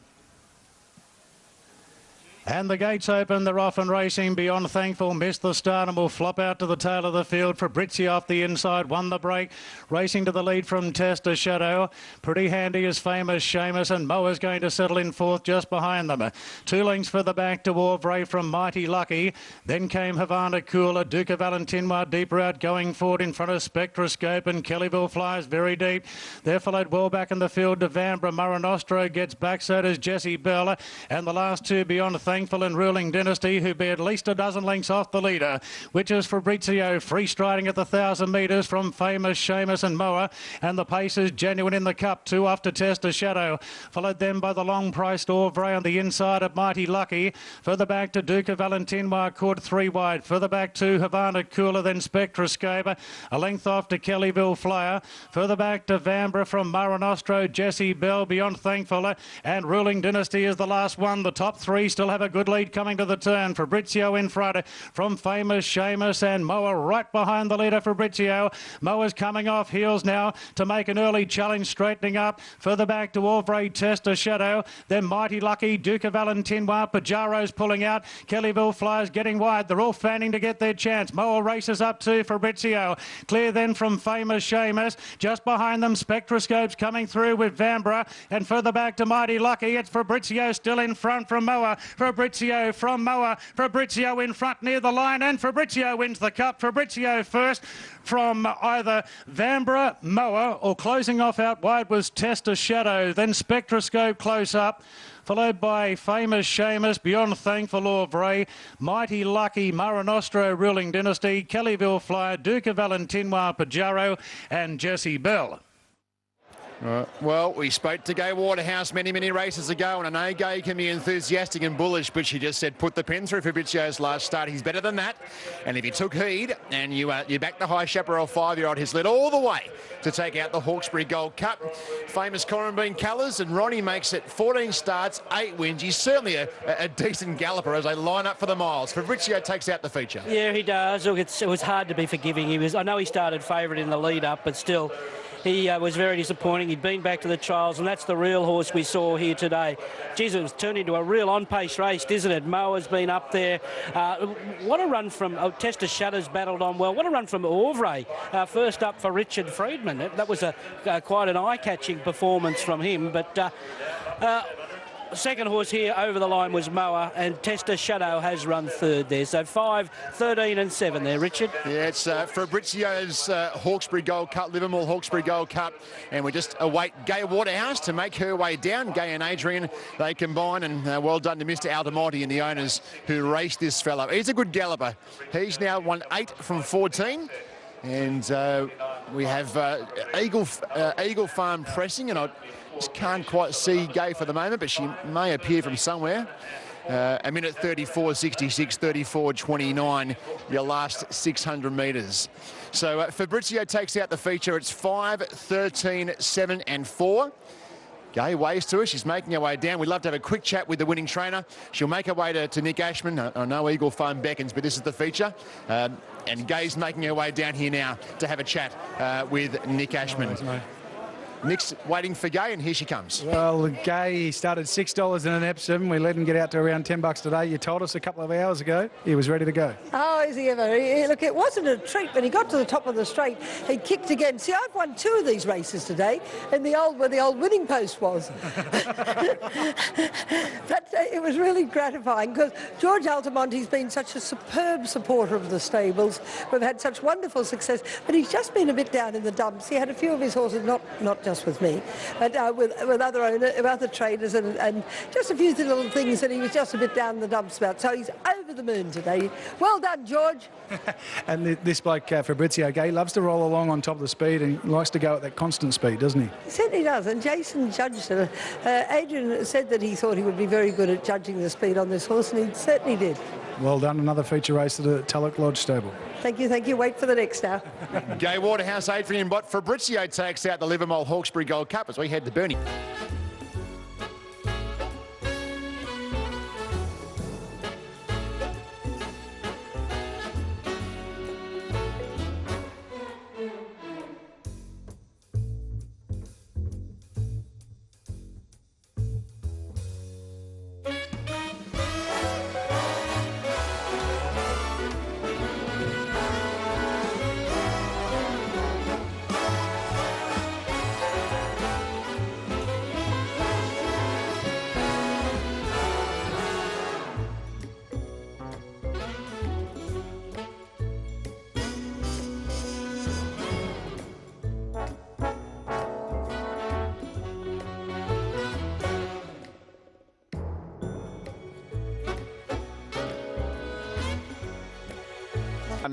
And the gates open, they're off and racing. Beyond Thankful missed the start and will flop out to the tail of the field. Fabrizio off the inside, won the break. Racing to the lead from Testa Shadow. Pretty handy is Famous Seamus, and Moa's going to settle in 4th just behind them. 2 lengths further back to Aubrey from Mighty Lucky. Then came Havana Cooler, Duke of Valentinois deeper out going forward in front of Spectroscope, and Kellyville flies very deep. They're followed well back in the field to Vanbrugh. Maranostro gets back, so does Jessie Bell. And the last 2 Beyond Thankful and Ruling Dynasty, who be at least a dozen lengths off the leader, which is Fabrizio, free striding at the 1,000 metres from Famous Seamus and Moa, and the pace is Genuine in the cup, 2 off to Testa Shadow, followed then by the long-priced Aubrey on the inside of Mighty Lucky, further back to Duke of Valentinois, caught 3 wide, further back to Havana Cooler, then Spectroscope, a length off to Kellyville Flyer, further back to Vanbrugh from Maranostro, Jessie Bell, Beyond Thankful, and Ruling Dynasty is the last one. The top 3 still have a good lead coming to the turn. Fabrizio in front from Famous Seamus, and Moa right behind the leader Fabrizio. Moa's coming off heels now to make an early challenge, straightening up. Further back to Aubrey, Testa Shadow. Then Mighty Lucky, Duke of Valentinois. Pajaro's pulling out. Kellyville flies getting wide. They're all fanning to get their chance. Moa races up to Fabrizio. Clear then from Famous Seamus. Just behind them, Spectroscope's coming through with Vanbrugh. And further back to Mighty Lucky. It's Fabrizio still in front from Moa. Fabrizio from Moa. Fabrizio in front near the line, and Fabrizio wins the cup. Fabrizio first from either Vanbrugh, Moa, or closing off out wide was Testa Shadow. Then Spectroscope close up, followed by Famous Seamus, Beyond Thankful Aubrey, Mighty Lucky, Maranostro, Ruling Dynasty, Kellyville Flyer, Duke of Valentinois, Pajaro, and Jessie Bell. Well, we spoke to Gay Waterhouse many races ago, and I know Gay can be enthusiastic and bullish, but she just said put the pen through Fabrizio's last start. He's better than that. And if you took heed and you backed the High Chaparral 5-year-old, he's led all the way to take out the Hawkesbury Gold Cup. Famous Corumbean colours, and Ronnie makes it 14 starts, 8 wins. He's certainly a decent galloper as they line up for the miles. Fabrizio takes out the feature. Yeah, he does. Look, it was hard to be forgiving. I know he started favourite in the lead-up, but still, he was very disappointing. He'd been back to the trials, and that's the real horse we saw here today. Jesus, it's turned into a real on-pace race, isn't it? Moa's been up there. What a run from Testa Shutter's battled on well. What a run from Orvray. First up for Richard Friedman. That was quite an eye-catching performance from him. But second horse here over the line was Moa, and Testa Shadow has run third there. So 5, 13 and 7 there, Richard. Yeah, it's Fabrizio's Hawkesbury Gold Cup, Livamol Hawkesbury Gold Cup, and we just await Gay Waterhouse to make her way down. Gay and Adrian, they combine, and well done to Mr. Aldamonte and the owners who raced this fellow. He's a good galloper. He's now won 8 from 14. And we have Eagle Farm pressing, and I just can't quite see Gay for the moment, but she may appear from somewhere. A minute 34.66, 34.29, your last 600 metres. So Fabrizio takes out the feature. It's 5, 13, 7 and 4. Gay waves to her. She's making her way down. We'd love to have a quick chat with the winning trainer. She'll make her way to Nick Ashman. I know Eagle Farm beckons, but this is the feature. And Gay's making her way down here now to have a chat with Nick Ashman. Nick's waiting for Gay, and here she comes. Well, Gay started $6 in an Epsom. We let him get out to around $10 today. You told us a couple of hours ago he was ready to go. Oh, is he ever? Look, it wasn't a treat. When he got to the top of the straight, he kicked again. See, I've won 2 of these races today, and where the old winning post was. But it was really gratifying because George Altamonte's been such a superb supporter of the stables. We've had such wonderful success, but he's just been a bit down in the dumps. He had a few of his horses, not just with me, but with other traders and just a few little things that he was just a bit down in the dumps about. So he's over the moon today. Well done, George. And this bloke, Fabrizio Gay, loves to roll along on top of the speed and likes to go at that constant speed, doesn't he? He certainly does, and Jason judged it. Adrian said that he thought he would be very good at judging the speed on this horse, and he certainly did. Well done. Another feature race at the Tulloch Lodge stable. Thank you, thank you. Wait for the next now. Gay Waterhouse, Adrian Bott. Fabrizio takes out the Livamol Hawkesbury Gold Cup as we head to Burnie.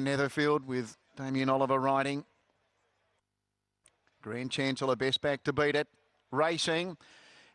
Netherfield with Damien Oliver riding. Grand Chancellor best back to beat it. Racing.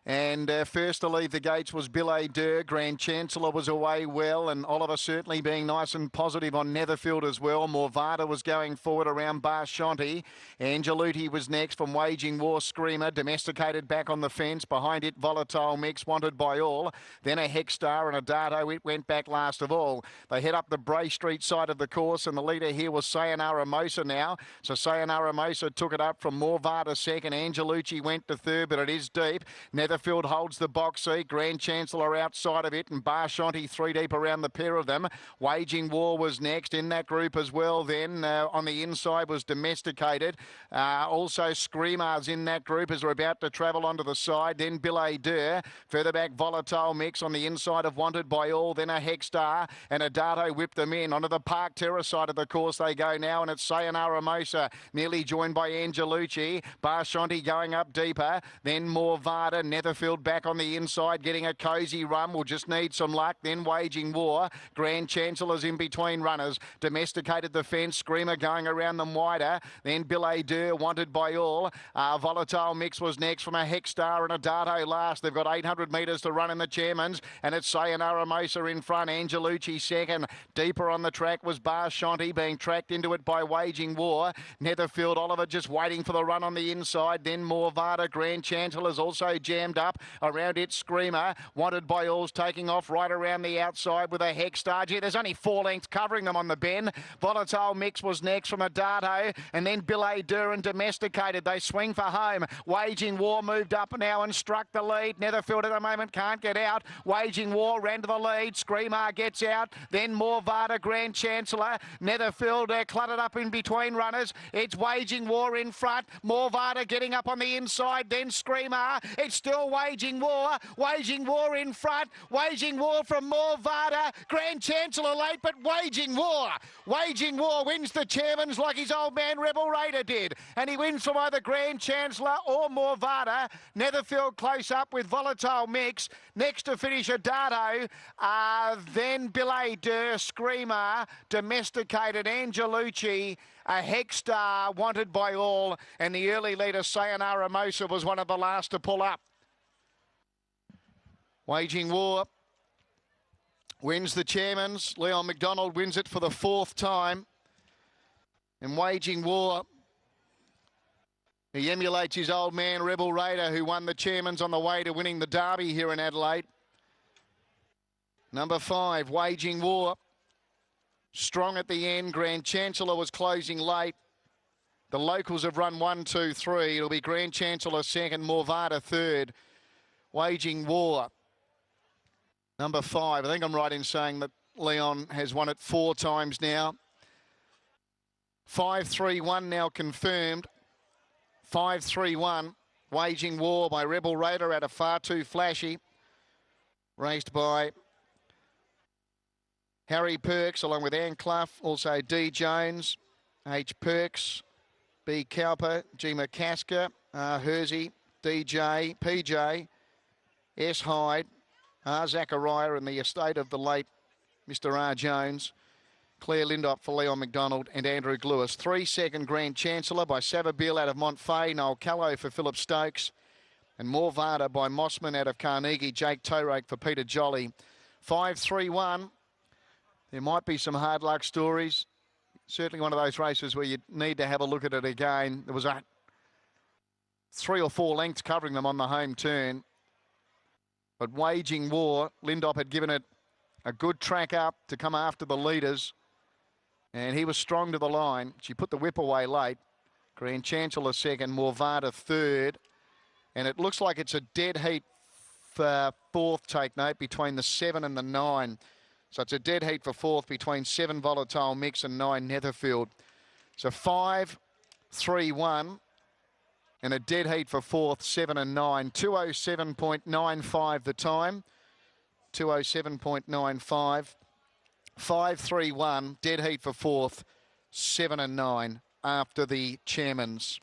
And first to leave the gates was Billet Durr. Grand Chancellor was away well, and Oliver certainly being nice and positive on Netherfield as well. Morvada was going forward around Barshanti. Angelucci was next from Waging War Screamer. Domesticated back on the fence. Behind it, Volatile Mix, wanted by all. Then a Hexstar and a Dardo. It went back last of all. They head up the Bray Street side of the course, and the leader here was Sayonara Mosa now. So Sayonara Mosa took it up from Morvada second. Angelucci went to third, but it is deep. Netherfield holds the box seat. Grand Chancellor outside of it, and Barshanti 3 deep around the pair of them. Waging War was next in that group as well. Then on the inside was Domesticated. Also Screamers in that group as we're about to travel onto the side. Then Billet Durr. Further back, Volatile Mix on the inside of Wanted by All. Then a Hexstar and a Dardo whipped them in. Onto the Park Terrace side of the course they go now, and it's Sayonara Mosa nearly joined by Angelucci. Barshanti going up deeper. Then Morvada. Netherfield back on the inside, getting a cosy run. Will just need some luck. Then Waging War. Grand Chancellor's in between runners. Domesticated the fence. Screamer going around them wider. Then Billet Dur, wanted by all. Volatile Mix was next from a Hexstar and a Dato last. They've got 800 metres to run in the Chairman's, and it's Sayonara Mosa in front. Angelucci second. Deeper on the track was Bar Shanti, being tracked into it by Waging War. Netherfield Oliver just waiting for the run on the inside. Then Morvada. Grand Chancellor's also jammed up around it. Screamer, wanted by all's taking off right around the outside with a Hexstar. Gee, there's only 4 lengths covering them on the bend. Volatile Mix was next from a Dato, and then Billet Dur and Domesticated. They swing for home. Waging War moved up now and struck the lead. Netherfield at the moment can't get out. Waging War ran to the lead. Screamer gets out. Then Morvada, Grand Chancellor. Netherfield cluttered up in between runners. It's Waging War in front. Morvada getting up on the inside. Then Screamer. It's still Waging War. Waging War in front. Waging War from Morvada. Grand Chancellor late, but Waging War. Waging War wins the Chairman's like his old man Rebel Raider did. And he wins from either Grand Chancellor or Morvada. Netherfield close up with Volatile Mix. Next to finish a Dato. Then Billet Dur, Screamer, Domesticated, Angelucci, a Hexstar, wanted by all, and the early leader Sayonara Mosa was one of the last to pull up. Waging War wins the Chairman's. Leon McDonald wins it for the 4th time. And Waging War, he emulates his old man Rebel Raider, who won the Chairman's on the way to winning the Derby here in Adelaide. Number 5, Waging War. Strong at the end. Grand Chancellor was closing late. The locals have run 1, 2, 3. It'll be Grand Chancellor second, Morvada third. Waging War. Number 5. I think I'm right in saying that Leon has won it 4 times now. 5-3-1 now confirmed. 5-3-1. Waging War by Rebel Raider out of Far Too Flashy. Raced by Harry Perks along with Ann Clough. Also D. Jones, H. Perks, B. Cowper, G. McCasker, R. Hersey, DJ, PJ, S. Hyde, R. Zachariah and the estate of the late Mr. R. Jones. Claire Lindop for Leon McDonald and Andrew Lewis. 3 second Grand Chancellor by Savabeel out of Montfay. Noel Callow for Philip Stokes. And Morvada by Mossman out of Carnegie. Jake Torake for Peter Jolly. 5-3-1. There might be some hard luck stories. Certainly one of those races where you need to have a look at it again. There was 3 or 4 lengths covering them on the home turn. But Waging War, Lindop had given it a good track up to come after the leaders. And he was strong to the line. She put the whip away late. Grand Chancellor second, Morvada third. And it looks like it's a dead heat for 4th, take note, between the 7 and the 9. So it's a dead heat for 4th between 7 Volatile Mix and 9 Netherfield. So 5-3-1 and a dead heat for 4th, 7 and 9. 207.95 the time. 207.95. 5-3-1, dead heat for 4th, 7 and 9 after the Chairman's.